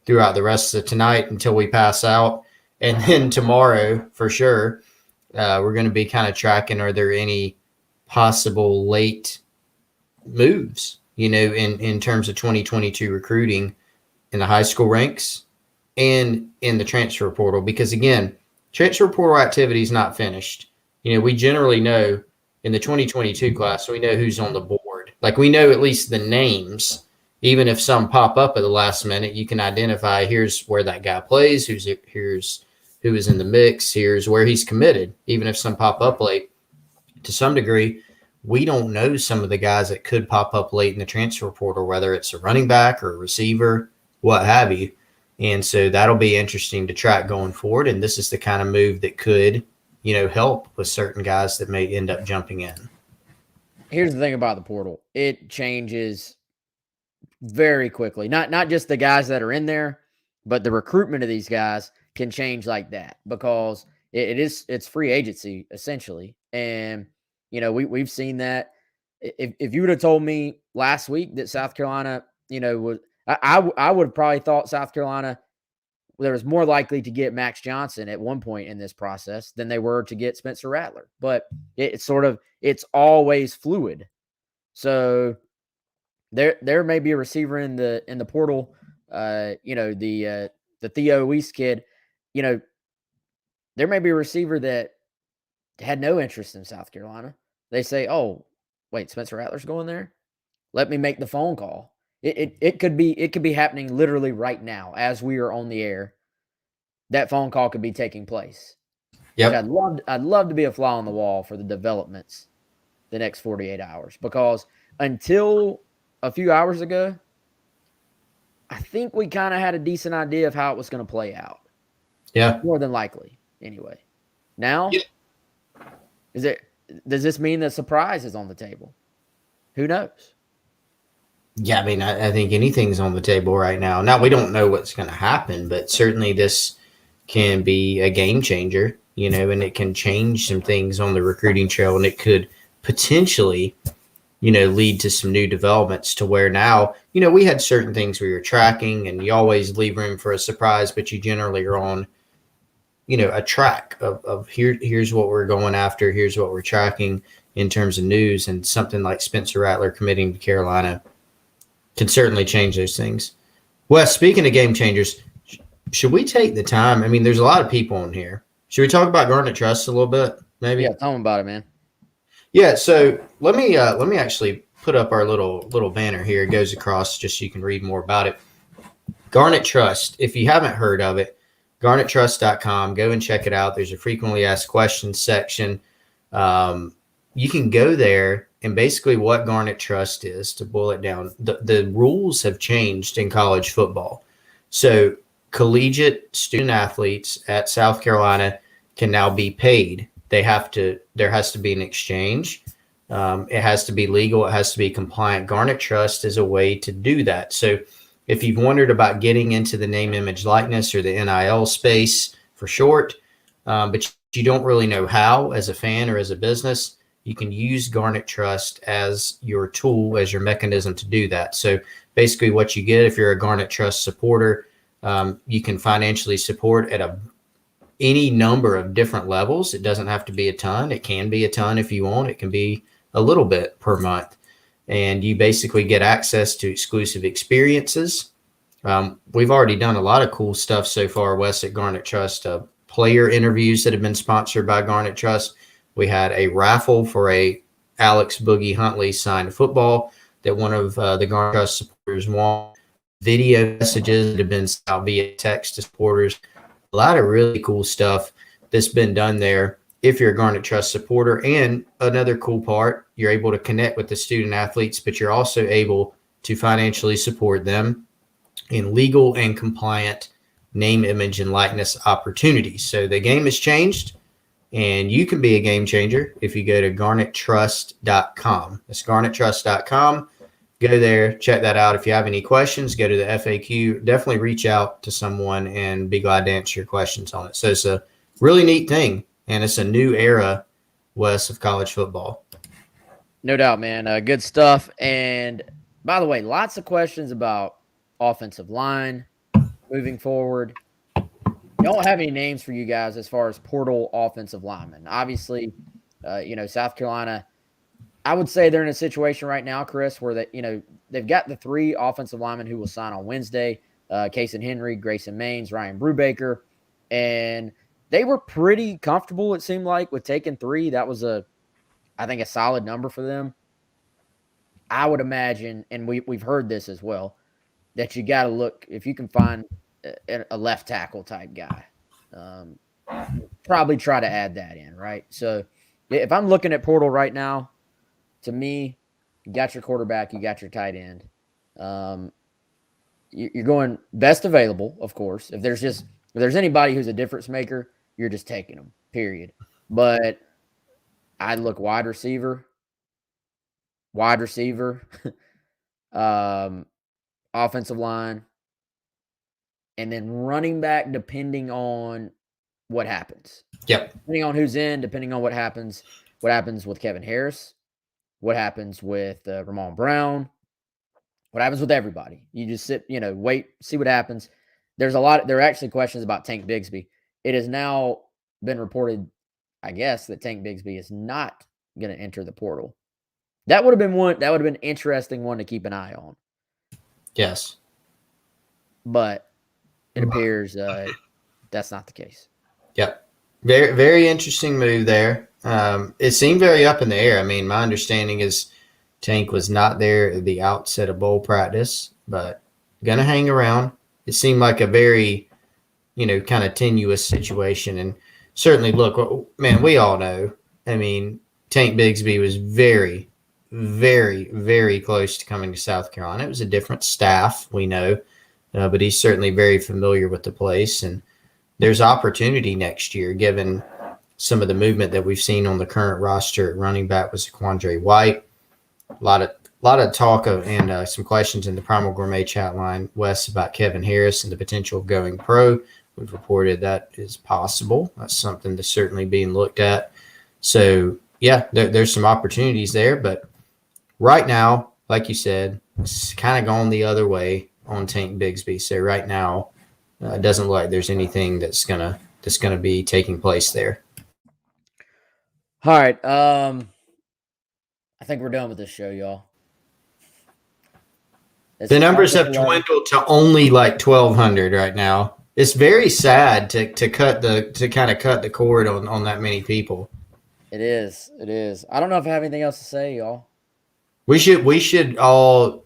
throughout the rest of tonight until we pass out. And then tomorrow, for sure, we're going to be kind of tracking, are there any possible late moves, in terms of 2022 recruiting in the high school ranks and in the transfer portal. Because, again, transfer portal activity is not finished. We generally know in the 2022 class, we know who's on the board. Like, we know at least the names. Even if some pop up at the last minute, you can identify, here's where that guy plays, here's who is in the mix, here's where he's committed. Even if some pop up late, to some degree, we don't know some of the guys that could pop up late in the transfer portal, whether it's a running back or a receiver, what have you. And so that'll be interesting to track going forward. And this is the kind of move that could, help with certain guys that may end up jumping in. Here's the thing about the portal. It changes very quickly. Not just the guys that are in there, but the recruitment of these guys can change like that because it's free agency essentially. And, we've seen that. If you would have told me last week that South Carolina, was I would have probably thought South Carolina there was more likely to get Max Johnson at one point in this process than they were to get Spencer Rattler. But it's always fluid. So there may be a receiver in the portal, the Theo East kid, there may be a receiver that had no interest in South Carolina. They say, oh, wait, Spencer Rattler's going there? Let me make the phone call. It could be happening literally right now as we are on the air. That phone call could be taking place. Yep. I'd love to be a fly on the wall for the developments the next 48 hours because until a few hours ago, I think we kind of had a decent idea of how it was going to play out. Yeah. More than likely, anyway. Now, does this mean that surprise is on the table? Who knows? Yeah, I mean, I think anything's on the table right now. Now, we don't know what's going to happen, but certainly this can be a game changer, and it can change some things on the recruiting trail, and it could potentially, lead to some new developments to where now, we had certain things we were tracking, and you always leave room for a surprise, but you generally are on, a track of here's what we're going after, here's what we're tracking in terms of news, and something like Spencer Rattler committing to Carolina can certainly change those things. Wes, speaking of game changers, should we take the time? I mean, there's a lot of people on here. Should we talk about Garnet Trust a little bit, maybe? Yeah, tell them about it, man. Yeah, so let me actually put up our little banner here. It goes across just so you can read more about it. Garnet Trust, if you haven't heard of it, garnettrust.com, go and check it out. There's a frequently asked questions section. You can go there, and basically what Garnet Trust is, to boil it down, the rules have changed in college football. So collegiate student athletes at South Carolina can now be paid. There has to be an exchange. It has to be legal. It has to be compliant. Garnet Trust is a way to do that. So if you've wondered about getting into the name, image, likeness, or the NIL space for short, but you don't really know how as a fan or as a business, you can use Garnet Trust as your tool, as your mechanism to do that. So basically what you get if you're a Garnet Trust supporter, you can financially support at any number of different levels. It doesn't have to be a ton. It can be a ton if you want. It can be a little bit per month. And you basically get access to exclusive experiences. We've already done a lot of cool stuff so far, Wes, at Garnet Trust. Player interviews that have been sponsored by Garnet Trust. We had a raffle for a Alex Boogie Huntley signed a football that one of the Garnet Trust supporters want. Video messages that have been sent out via text to supporters. A lot of really cool stuff that's been done there if you're a Garnet Trust supporter. And another cool part, you're able to connect with the student athletes, but you're also able to financially support them in legal and compliant name, image, and likeness opportunities. So the game has changed, and you can be a game changer if you go to GarnetTrust.com. That's GarnetTrust.com. Go there, check that out. If you have any questions, go to the FAQ. Definitely reach out to someone and be glad to answer your questions on it. So it's a really neat thing, and it's a new era, Wes, of college football. No doubt, man. Good stuff. And by the way, lots of questions about offensive line moving forward. Don't have any names for you guys as far as portal offensive linemen. Obviously, South Carolina, I would say they're in a situation right now, Chris, where they've got the 3 offensive linemen who will sign on Wednesday, Kason Henry, Grayson Maines, Ryan Brubaker, and they were pretty comfortable, it seemed like, with taking 3. That was I think a solid number for them. I would imagine, and we've heard this as well, that you got to look, if you can find a left tackle type guy, probably try to add that in, right? So if I'm looking at portal right now, to me, you got your quarterback, you got your tight end. You're going best available, of course. If there's anybody who's a difference maker, you're just taking them, period. But I'd look wide receiver, offensive line, and then running back, depending on what happens. Yep. Depending on who's in, depending on what happens with Kevin Harris, what happens with Ramon Brown, what happens with everybody. You just sit, wait, see what happens. There are actually questions about Tank Bixby. It has now been reported, I guess, that Tank Bixby is not going to enter the portal. That would have been an interesting one to keep an eye on. Yes. But it appears that's not the case. Yep. Very, very interesting move there. It seemed very up in the air. I mean, my understanding is Tank was not there at the outset of bowl practice, but going to hang around. It seemed like a very, kind of tenuous situation. And certainly, look, man, we all know. I mean, Tank Bixby was very, very, very close to coming to South Carolina. It was a different staff, we know, but he's certainly very familiar with the place. And there's opportunity next year, given some of the movement that we've seen on the current roster at running back with Zaquandre White. A lot of talk and some questions in the Primal Gourmet chat line, Wes, about Kevin Harris and the potential of going pro. We've reported that is possible. That's something that's certainly being looked at. So, yeah, there's some opportunities there. But right now, like you said, it's kind of gone the other way on Tank Bixby. So right now, it doesn't look like there's anything that's gonna be taking place there. All right. I think we're done with this show, y'all. The numbers have dwindled to only like 1,200 right now. It's very sad to kind of cut the cord on that many people. It is. I don't know if I have anything else to say, y'all. We should all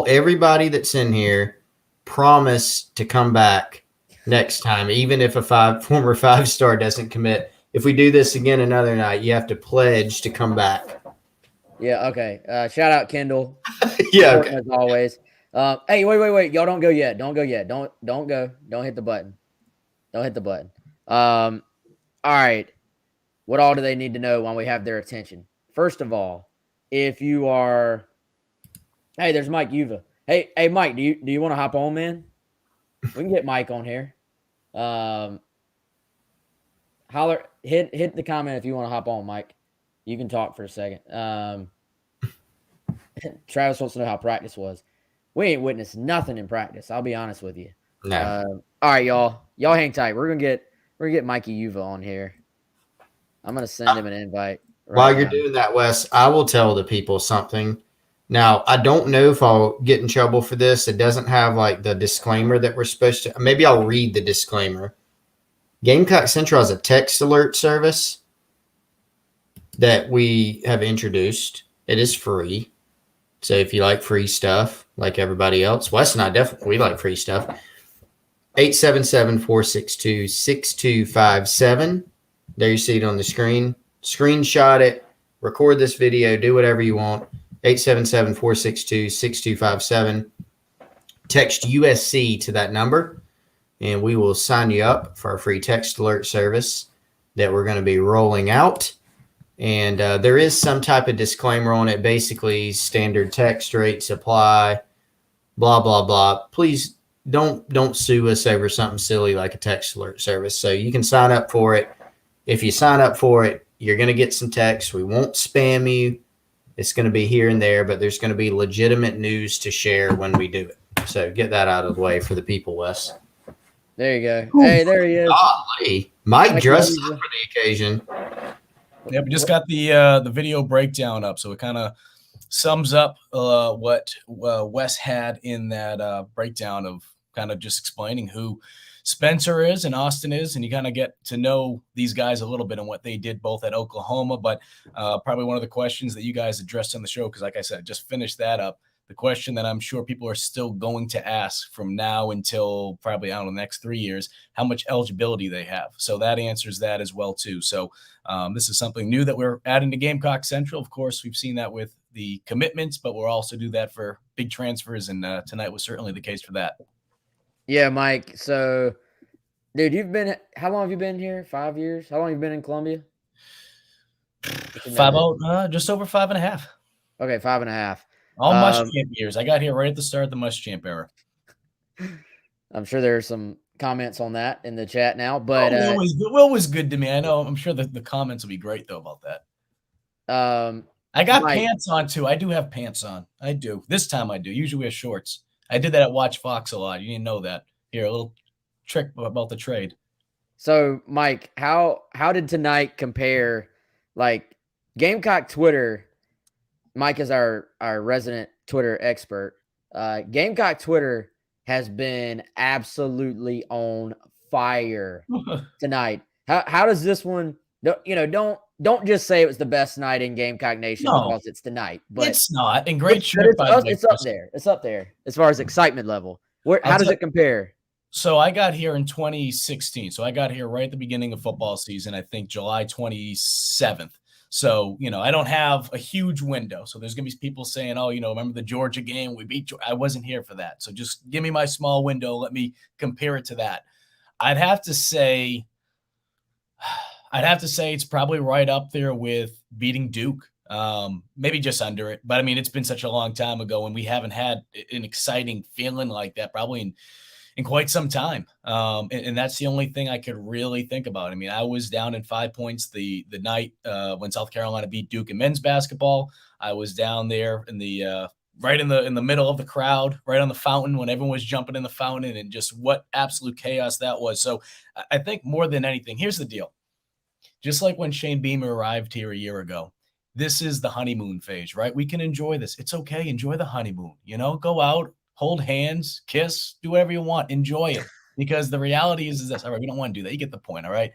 everybody that's in here promise to come back next time, even if a former 5-star doesn't commit. If we do this again another night, you have to pledge to come back. Yeah, okay. Shout out Kendall. Yeah, okay. As always. Hey, wait. Y'all don't go yet. Don't go yet. Don't go. Don't hit the button. All right. What all do they need to know when we have their attention? First of all, if you are – hey, there's Mike Yuva. Hey, Mike, do you want to hop on, man? We can get Mike on here. Holler, hit the comment if you want to hop on, Mike. You can talk for a second. Travis wants to know how practice was. We ain't witnessed nothing in practice. I'll be honest with you. No. All right, y'all hang tight. We're gonna get Mikey Yuva on here. I'm gonna send him an invite. While you're doing that, Wes, I will tell the people something. Now, I don't know if I'll get in trouble for this. It doesn't have like the disclaimer that we're supposed to. Maybe I'll read the disclaimer. Gamecock Central has a text alert service. that we have introduced. It is free. So if you like free stuff, like everybody else, Wes and I definitely, we like free stuff. 877-462-6257. There you see it on the screen. Screenshot it, record this video, do whatever you want. 877-462-6257. Text USC to that number, and we will sign you up for our free text alert service that we're going to be rolling out. And there is some type of disclaimer on it, basically standard text rates apply, blah, blah, blah. Please don't sue us over something silly like a text alert service. So you can sign up for it. If you sign up for it, you're going to get some text. We won't spam you. It's going to be here and there, but there's going to be legitimate news to share when we do it. So get that out of the way for the people, Wes. There you go. Hey, there he is. Golly. Mike dressed up for the occasion. Yeah, we just got the video breakdown up, so it kind of sums up what Wes had in that breakdown of kind of just explaining who Spencer is and Austin is, and you kind of get to know these guys a little bit and what they did both at Oklahoma. But probably one of the questions that you guys addressed on the show, because like I said, I just finished that up. The question that I'm sure people are still going to ask from now until probably, I don't know, the next 3 years, how much eligibility they have. So that answers that as well, too. So this is something new that we're adding to Gamecock Central. Of course, we've seen that with the commitments, but we'll also do that for big transfers. And tonight was certainly the case for that. Yeah, Mike. So, dude, how long have you been here? 5 years? How long have you been in Columbia? Just over 5.5. Okay, 5.5. All Muschamp years. I got here right at the start of the Muschamp era. I'm sure there are some comments on that in the chat now, but Will was good to me. I know. I'm sure the comments will be great though about that. I got pants on too. I do have pants on. I do. This time I do. Usually wear shorts. I did that at Watch Fox a lot. You didn't know that. Here, a little trick about the trade. So, Mike, how did tonight compare? Like Gamecock Twitter. Mike is our resident Twitter expert. Gamecock Twitter has been absolutely on fire tonight. How does this one? Don't just say it was the best night in Gamecock Nation because it's tonight. But it's not. And great shirt. It's up there. It's up there as far as excitement level. How does it compare? So I got here in 2016. So I got here right at the beginning of football season. I think July 27th. So, I don't have a huge window. So there's going to be people saying, oh, remember the Georgia game? We beat Georgia. I wasn't here for that. So just give me my small window. Let me compare it to that. I'd have to say it's probably right up there with beating Duke. Maybe just under it. But, it's been such a long time ago, and we haven't had an exciting feeling like that probably in quite some time. And that's the only thing I could really think about. I was down in 5 points the night when South Carolina beat Duke in men's basketball. I was down there in the right in the middle of the crowd, right on the fountain when everyone was jumping in the fountain, and just what absolute chaos that was. So I think more than anything, here's the deal. Just like when Shane Beamer arrived here a year ago, this is the honeymoon phase, right? We can enjoy this. It's okay. Enjoy the honeymoon, go out, hold hands, kiss, do whatever you want, enjoy it. Because the reality is this. All right, we don't want to do that. You get the point, all right?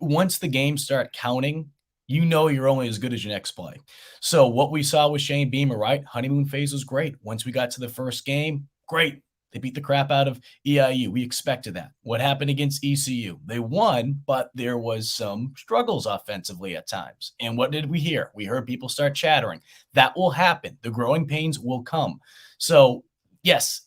Once the games start counting, you're only as good as your next play. So what we saw with Shane Beamer, right? Honeymoon phase was great. Once we got to the first game, great. They beat the crap out of EIU. We expected that. What happened against ECU? They won, but there was some struggles offensively at times. And what did we hear? We heard people start chattering. That will happen. The growing pains will come. So, yes,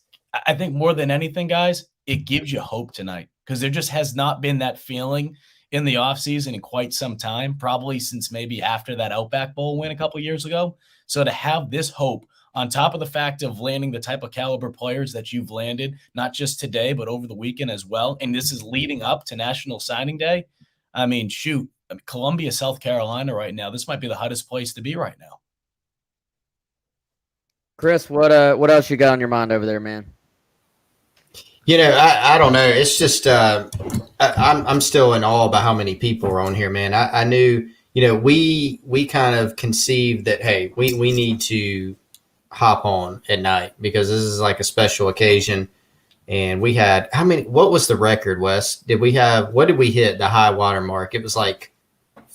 I think more than anything, guys, it gives you hope tonight because there just has not been that feeling in the offseason in quite some time, probably since maybe after that Outback Bowl win a couple of years ago. So to have this hope on top of the fact of landing the type of caliber players that you've landed, not just today, but over the weekend as well, and this is leading up to National Signing Day, Columbia, South Carolina right now, this might be the hottest place to be right now. Chris, what else you got on your mind over there, man? I don't know. It's just I'm still in awe about how many people are on here, man. I knew, we kind of conceived that, hey, we need to hop on at night because this is like a special occasion. And we had what was the record, Wes? What did we hit the high water mark? It was like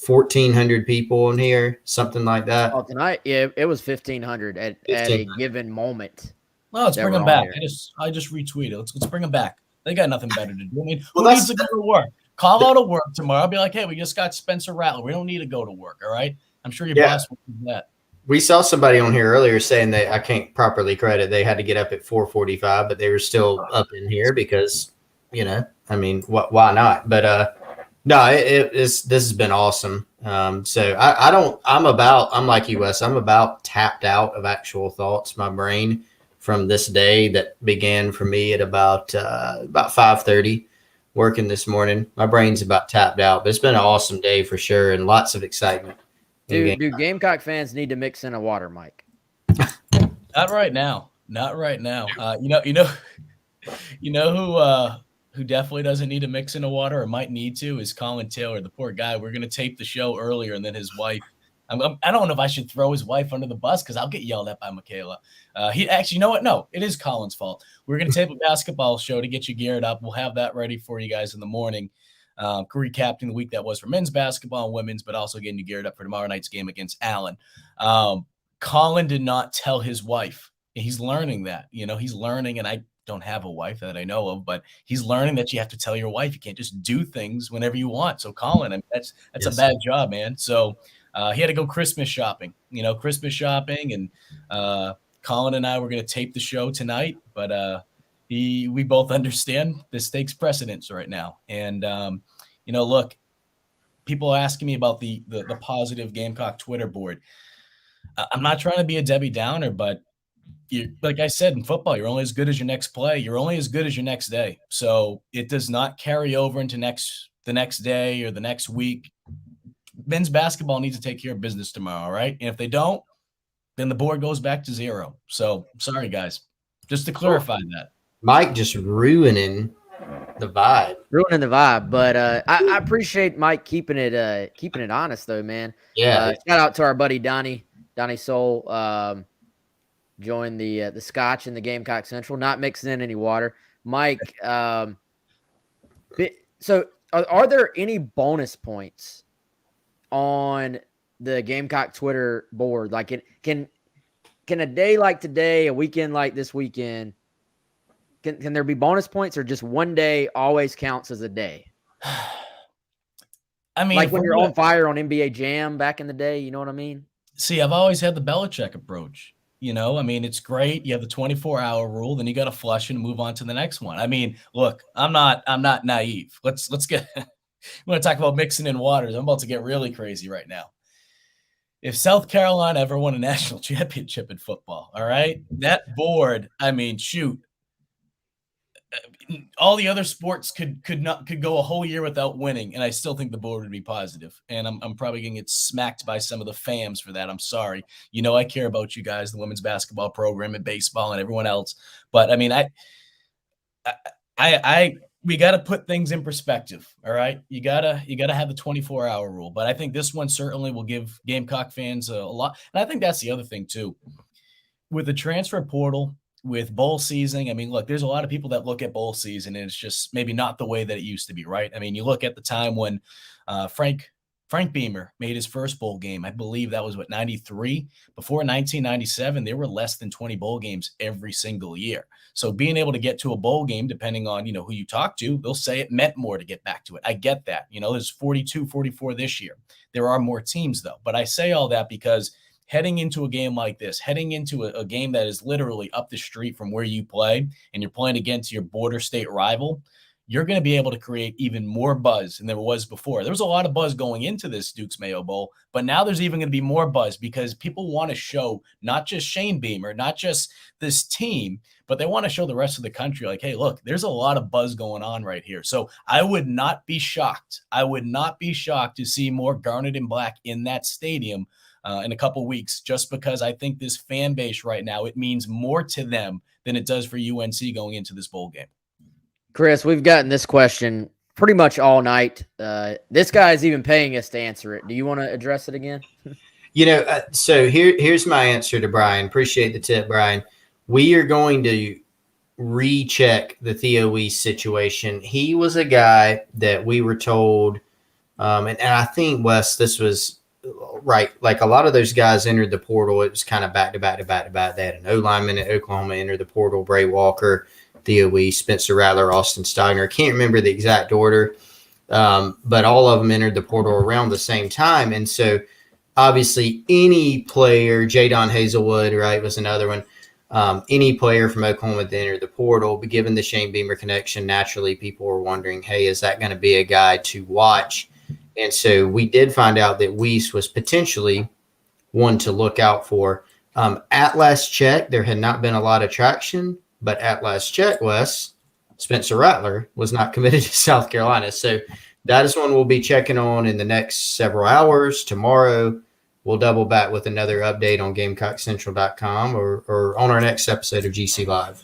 1,400 people in here, something like that. Oh, tonight, yeah, it was 1,500 at a given moment. Well, let's bring them back. I just retweeted. Let's bring them back. They got nothing better to do. I mean, who needs to go to work? Call out of work tomorrow. I'll be like, hey, we just got Spencer Rattler. We don't need to go to work, all right? I'm sure your boss will do that. We saw somebody on here earlier saying that I can't properly credit. They had to get up at 4:45, but they were still up in here because, I mean, why not? But no, this has been awesome. So I'm like you, Wes. I'm about tapped out of actual thoughts. My brain from this day that began for me at about 5:30 working this morning. My brain's about tapped out, but it's been an awesome day for sure and lots of excitement. Do Gamecock fans need to mix in a water, Mike? Not right now. Not right now. You know who definitely doesn't need to mix in a water or might need to is Colin Taylor, the poor guy. We're going to tape the show earlier, and then his wife. I don't know if I should throw his wife under the bus because I'll get yelled at by Michaela. He actually, you know what? No, it is Colin's fault. We're going to tape a basketball show to get you geared up. We'll have that ready for you guys in the morning. Recapping the week that was for men's basketball and women's, but also getting you geared up for tomorrow night's game against Allen. Colin did not tell his wife. He's learning that. He's learning, and I don't have a wife that I know of, but he's learning that you have to tell your wife. You can't just do things whenever you want. So Colin, I mean, that's yes. A bad job, man. So he had to go Christmas shopping, and Colin and I were going to tape the show tonight, but we both understand this takes precedence right now. And, look, people are asking me about the positive Gamecock Twitter board. I'm not trying to be a Debbie Downer, but like I said, in football, you're only as good as your next play. You're only as good as your next day. So it does not carry over into the next day or the next week. Men's basketball needs to take care of business tomorrow, right? And if they don't, then the board goes back to 0. So sorry, guys, just to clarify that. Mike just ruining the vibe. But I appreciate Mike keeping it honest, though, man. Yeah. Shout out to our buddy Donnie Soul. Joined the Scotch in the Gamecock Central, not mixing in any water. Mike, so are there any bonus points on the Gamecock Twitter board? Like, can a day like today, a weekend like this weekend, can there be bonus points, or just one day always counts as a day? I mean, like when you're on fire on NBA Jam back in the day, you know what I mean? See, I've always had the Belichick approach. I mean, it's great. You have the 24-hour rule, then you got to flush and move on to the next one. I mean, look, I'm not naive. Let's get – we want to talk about mixing in waters. I'm about to get really crazy right now. If South Carolina ever won a national championship in football, all right, that board, I mean, shoot, all the other sports could go a whole year without winning, and I still think the board would be positive. And I'm probably going to get smacked by some of the fams for that. I'm sorry. I care about you guys, the women's basketball program and baseball and everyone else. But I mean, we got to put things in perspective. All right, you gotta have the 24-hour rule. But I think this one certainly will give Gamecock fans a lot. And I think that's the other thing too, with the transfer portal. With bowl season, I mean, look, there's a lot of people that look at bowl season and it's just maybe not the way that it used to be, right? I mean, you look at the time when Frank Beamer made his first bowl game. I believe that was 93. Before 1997, there were less than 20 bowl games every single year. So being able to get to a bowl game, depending on, who you talk to, they'll say it meant more to get back to it. I get that. There's 42, 44 this year. There are more teams though. But I say all that because heading into a game like this, heading into a game that is literally up the street from where you play and you're playing against your border state rival, you're going to be able to create even more buzz than there was before. There was a lot of buzz going into this Duke's Mayo Bowl, but now there's even going to be more buzz because people want to show not just Shane Beamer, not just this team, but they want to show the rest of the country like, hey, look, there's a lot of buzz going on right here. So I would not be shocked. To see more garnet and black in that stadium in a couple weeks, just because I think this fan base right now, it means more to them than it does for UNC going into this bowl game. Chris, we've gotten this question pretty much all night. This guy's even paying us to answer it. Do you want to address it again? So here's my answer to Brian. Appreciate the tip, Brian. We are going to recheck the Theo Weiss situation. He was a guy that we were told And I think, Wes, this was right. Like a lot of those guys entered the portal. It was kind of back to back to back to back. They had an O lineman at Oklahoma enter the portal, Bray Walker, Theo Wee, Spencer Rattler, Austin Stogner. I can't remember the exact order, but all of them entered the portal around the same time. And so obviously any player, Jadon Hazelwood, right, was another one. Any player from Oklahoma that entered the portal, but given the Shane Beamer connection, naturally people were wondering, hey, is that going to be a guy to watch? And so we did find out that Weiss was potentially one to look out for. At last check, there had not been a lot of traction, but at last check, Wes, Spencer Rattler was not committed to South Carolina. So that is one we'll be checking on in the next several hours. Tomorrow, we'll double back with another update on GamecockCentral.com or on our next episode of GC Live.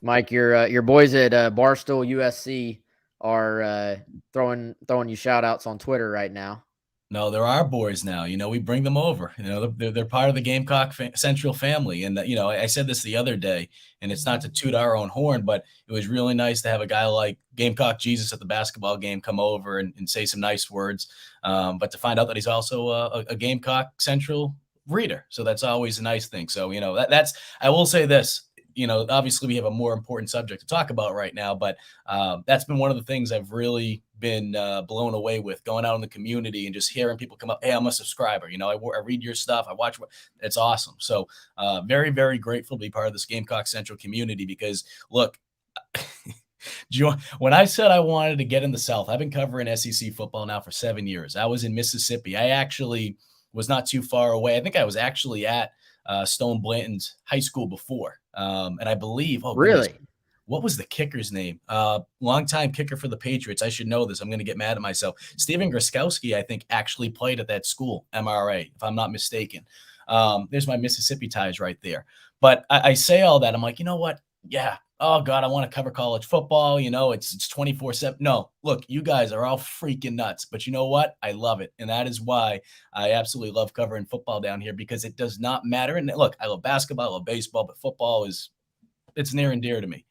Mike, your boys at Barstool USC are throwing you shout outs on Twitter right now. No, they're our boys now. We bring them over. They're part of the Gamecock Central family. And, I said this the other day, and it's not to toot our own horn, but it was really nice to have a guy like Gamecock Jesus at the basketball game come over and say some nice words. But to find out that he's also a Gamecock Central reader. So that's always a nice thing. So, I will say this. Obviously we have a more important subject to talk about right now, but that's been one of the things I've really been blown away with, going out in the community and just hearing people come up. Hey, I'm a subscriber. I read your stuff. I watch. It's awesome. So very, very grateful to be part of this Gamecock Central community because look, when I said I wanted to get in the South, I've been covering SEC football now for 7 years. I was in Mississippi. I actually was not too far away. I think I was actually at Stone Blanton's high school before. And I believe, really? Goodness, what was the kicker's name? Longtime kicker for the Patriots. I should know this. I'm going to get mad at myself. Steven Groskowski, I think, actually played at that school, MRA, if I'm not mistaken. There's my Mississippi ties right there. But I say all that. I'm like, you know what? Yeah. Oh, God, I want to cover college football. It's 24/7. No, look, you guys are all freaking nuts. But you know what? I love it. And that is why I absolutely love covering football down here because it does not matter. And look, I love basketball, I love baseball, but football it's near and dear to me.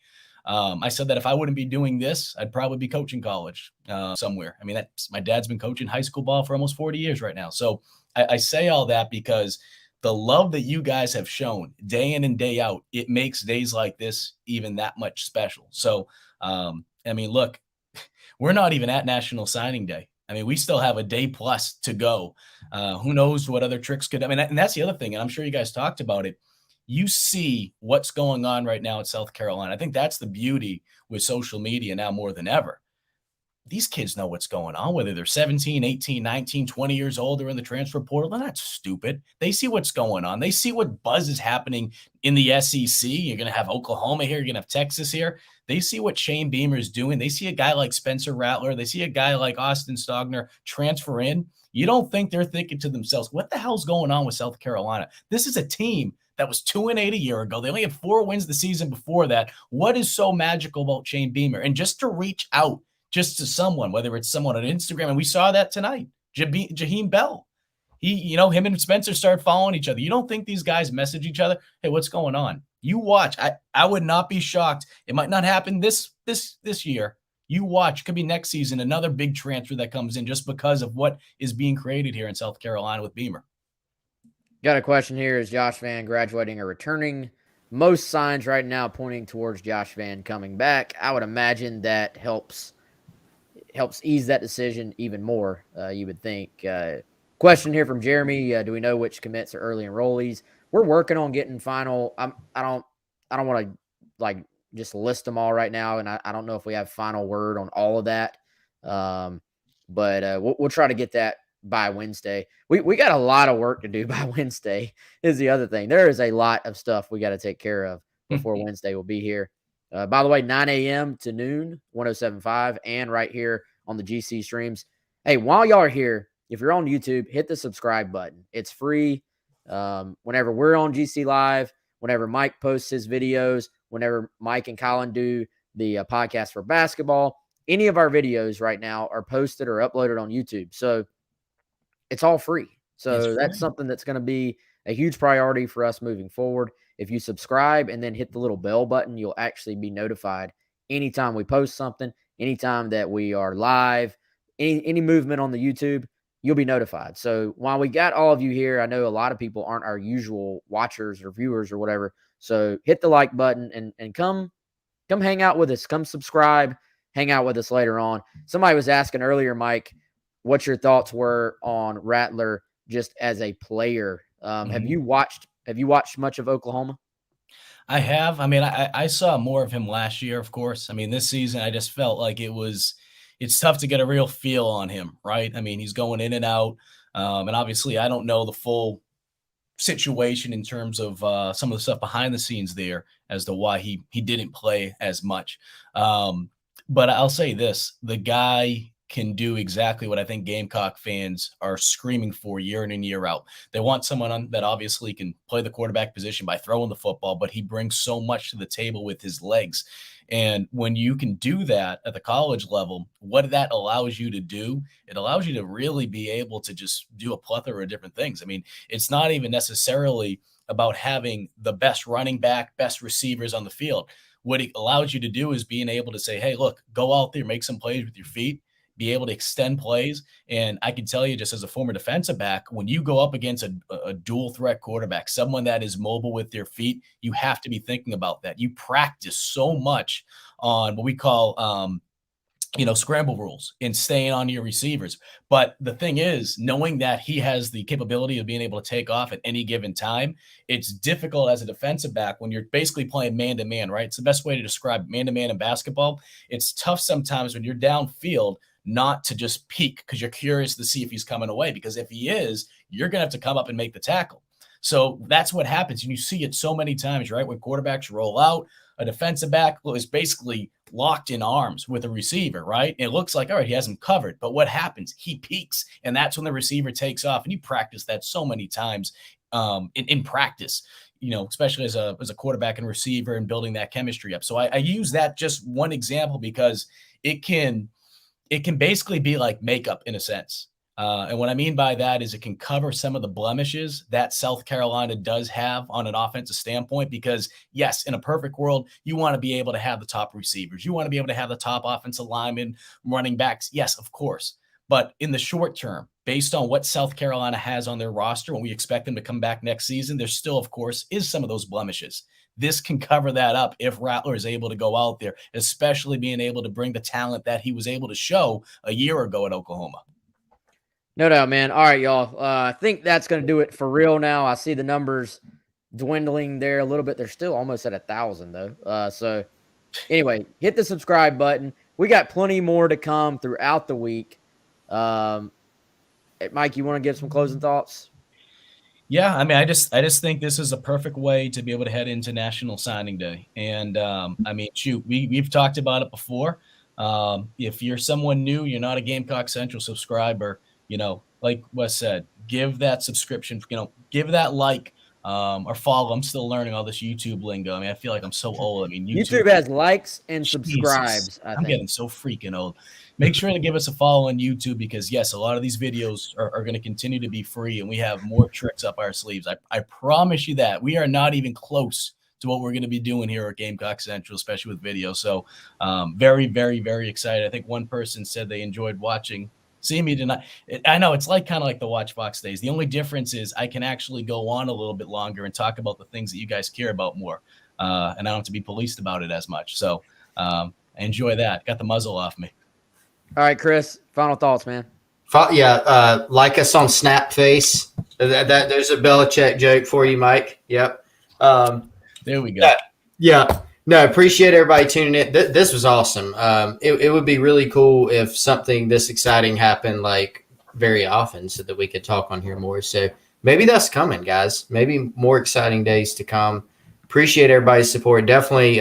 I said that if I wouldn't be doing this, I'd probably be coaching college somewhere. I mean, my dad's been coaching high school ball for almost 40 years right now. So I say all that because the love that you guys have shown day in and day out, it makes days like this even that much special. So, look, we're not even at National Signing Day. I mean, we still have a day plus to go. Who knows what other tricks could – and that's the other thing, and I'm sure you guys talked about it. You see what's going on right now at South Carolina. I think that's the beauty with social media now more than ever. These kids know what's going on, whether they're 17, 18, 19, 20 years old or in the transfer portal. They're not stupid. They see what's going on. They see what buzz is happening in the SEC. You're going to have Oklahoma here. You're going to have Texas here. They see what Shane Beamer is doing. They see a guy like Spencer Rattler. They see a guy like Austin Stogner transfer in. You don't think they're thinking to themselves, what the hell's going on with South Carolina? This is a team that was 2-8 a year ago. They only had 4 wins the season before that. What is so magical about Shane Beamer? And just to reach out just to someone, whether it's someone on Instagram, and we saw that tonight, Jaheim Bell. Him and Spencer started following each other. You don't think these guys message each other? Hey, what's going on? You watch. I would not be shocked. It might not happen this year. You watch. Could be next season, another big transfer that comes in just because of what is being created here in South Carolina with Beamer. Got a question here. Is Josh Vann graduating or returning? Most signs right now pointing towards Josh Vann coming back. I would imagine that helps ease that decision even more, you would think. Question here from Jeremy. Do we know which commits are early enrollees? We're working on getting final. I don't want to just list them all right now, and I don't know if we have final word on all of that. But we'll try to get that by Wednesday. We got a lot of work to do by Wednesday is the other thing. There is a lot of stuff we got to take care of before Wednesday will be here. By the way, 9 a.m. to noon, 107.5, and right here on the GC streams. Hey, while y'all are here, if you're on YouTube, hit the subscribe button. It's free. Whenever we're on GC Live, whenever Mike posts his videos, whenever Mike and Colin do the podcast for basketball, any of our videos right now are posted or uploaded on YouTube. So it's all free. So that's something that's going to be a huge priority for us moving forward. If you subscribe and then hit the little bell button, you'll actually be notified anytime we post something, anytime that we are live, any movement on the YouTube, you'll be notified. So while we got all of you here, I know a lot of people aren't our usual watchers or viewers or whatever. So hit the like button and come hang out with us. Come subscribe, hang out with us later on. Somebody was asking earlier, Mike, what your thoughts were on Rattler just as a player. Have you watched much of Oklahoma? I have. I mean, I saw more of him last year, of course. I mean, this season, I just felt like it's tough to get a real feel on him, right? I mean, he's going in and out. And obviously, I don't know the full situation in terms of some of the stuff behind the scenes there as to why he didn't play as much. But I'll say this, the guy can do exactly what I think Gamecock fans are screaming for year in and year out. They want someone that obviously can play the quarterback position by throwing the football, but he brings so much to the table with his legs. And when you can do that at the college level, what that allows you to do, it allows you to really be able to just do a plethora of different things. I mean, it's not even necessarily about having the best running back, best receivers on the field. What it allows you to do is being able to say, hey, look, go out there, make some plays with your feet, be able to extend plays. And I can tell you, just as a former defensive back, when you go up against a dual threat quarterback, someone that is mobile with their feet, you have to be thinking about that. You practice so much on what we call, scramble rules and staying on your receivers. But the thing is, knowing that he has the capability of being able to take off at any given time, it's difficult as a defensive back when you're basically playing man-to-man, right? It's the best way to describe man-to-man in basketball. It's tough sometimes when you're downfield not to just peek because you're curious to see if he's coming away, because if he is, you're going to have to come up and make the tackle. So that's what happens. And you see it so many times, right? When quarterbacks roll out, a defensive back is basically locked in arms with a receiver, right? It looks like, all right, he has him covered. But what happens? He peeks, and that's when the receiver takes off. And you practice that so many times in practice, especially as a quarterback and receiver and building that chemistry up. So I use that just one example because it can basically be like makeup in a sense. And what I mean by that is it can cover some of the blemishes that South Carolina does have on an offensive standpoint, because yes, in a perfect world, you want to be able to have the top receivers. You want to be able to have the top offensive linemen, running backs. Yes, of course. But in the short term, based on what South Carolina has on their roster, when we expect them to come back next season, there still, of course, is some of those blemishes. This can cover that up if Rattler is able to go out there, especially being able to bring the talent that he was able to show a year ago at Oklahoma. No doubt, man. All right, y'all. I think that's going to do it for real now. I see the numbers dwindling there a little bit. They're still almost at 1,000, though. So anyway, hit the subscribe button. We got plenty more to come throughout the week. Mike, you want to give some closing thoughts? Yeah, I mean, I just think this is a perfect way to be able to head into National Signing Day. And I mean, shoot, we've talked about it before. If you're someone new, you're not a Gamecock Central subscriber, like Wes said, give that subscription, give that like or follow. I'm still learning all this YouTube lingo. I mean, I feel like I'm so old. I mean, YouTube has likes and subscribes. Jesus, I'm getting so freaking old. Make sure to give us a follow on YouTube, because yes, a lot of these videos are going to continue to be free, and we have more tricks up our sleeves. I promise you that. We are not even close to what we're going to be doing here at Gamecock Central, especially with video. So very, very, very excited. I think one person said they enjoyed seeing me tonight. I know it's like kind of like the Watch Fox days. The only difference is I can actually go on a little bit longer and talk about the things that you guys care about more. And I don't have to be policed about it as much. So I enjoy that. Got the muzzle off me. All right, Chris, final thoughts, man. Yeah, like us on Snapface. There's a Belichick joke for you, Mike. Yep. There we go. Yeah. No, appreciate everybody tuning in. This was awesome. It would be really cool if something this exciting happened like very often, so that we could talk on here more. So maybe that's coming, guys. Maybe more exciting days to come. Appreciate everybody's support. Definitely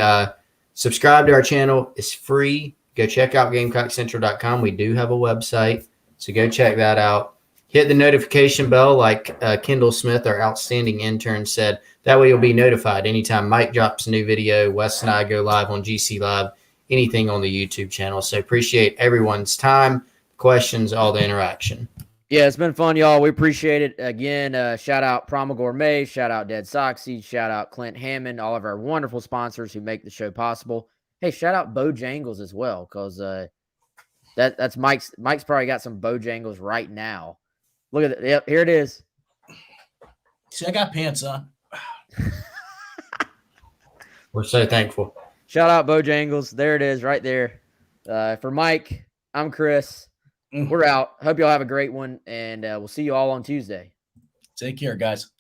subscribe to our channel. It's free. Go check out GamecockCentral.com. We do have a website, so go check that out. Hit the notification bell like Kendall Smith, our outstanding intern, said. That way you'll be notified anytime Mike drops a new video, Wes and I go live on GC Live, anything on the YouTube channel. So appreciate everyone's time, questions, all the interaction. Yeah, it's been fun, y'all. We appreciate it. Again, shout out Primal Gourmet, shout out Dead Soxy, shout out Clint Hammond, all of our wonderful sponsors who make the show possible. Hey, shout out Bojangles as well, because That's Mike's. Mike's probably got some Bojangles right now. Look at it. Yep, here it is. See, I got pants on. We're so thankful. Shout out Bojangles. There it is, right there. For Mike, I'm Chris. We're out. Hope y'all have a great one, and we'll see you all on Tuesday. Take care, guys.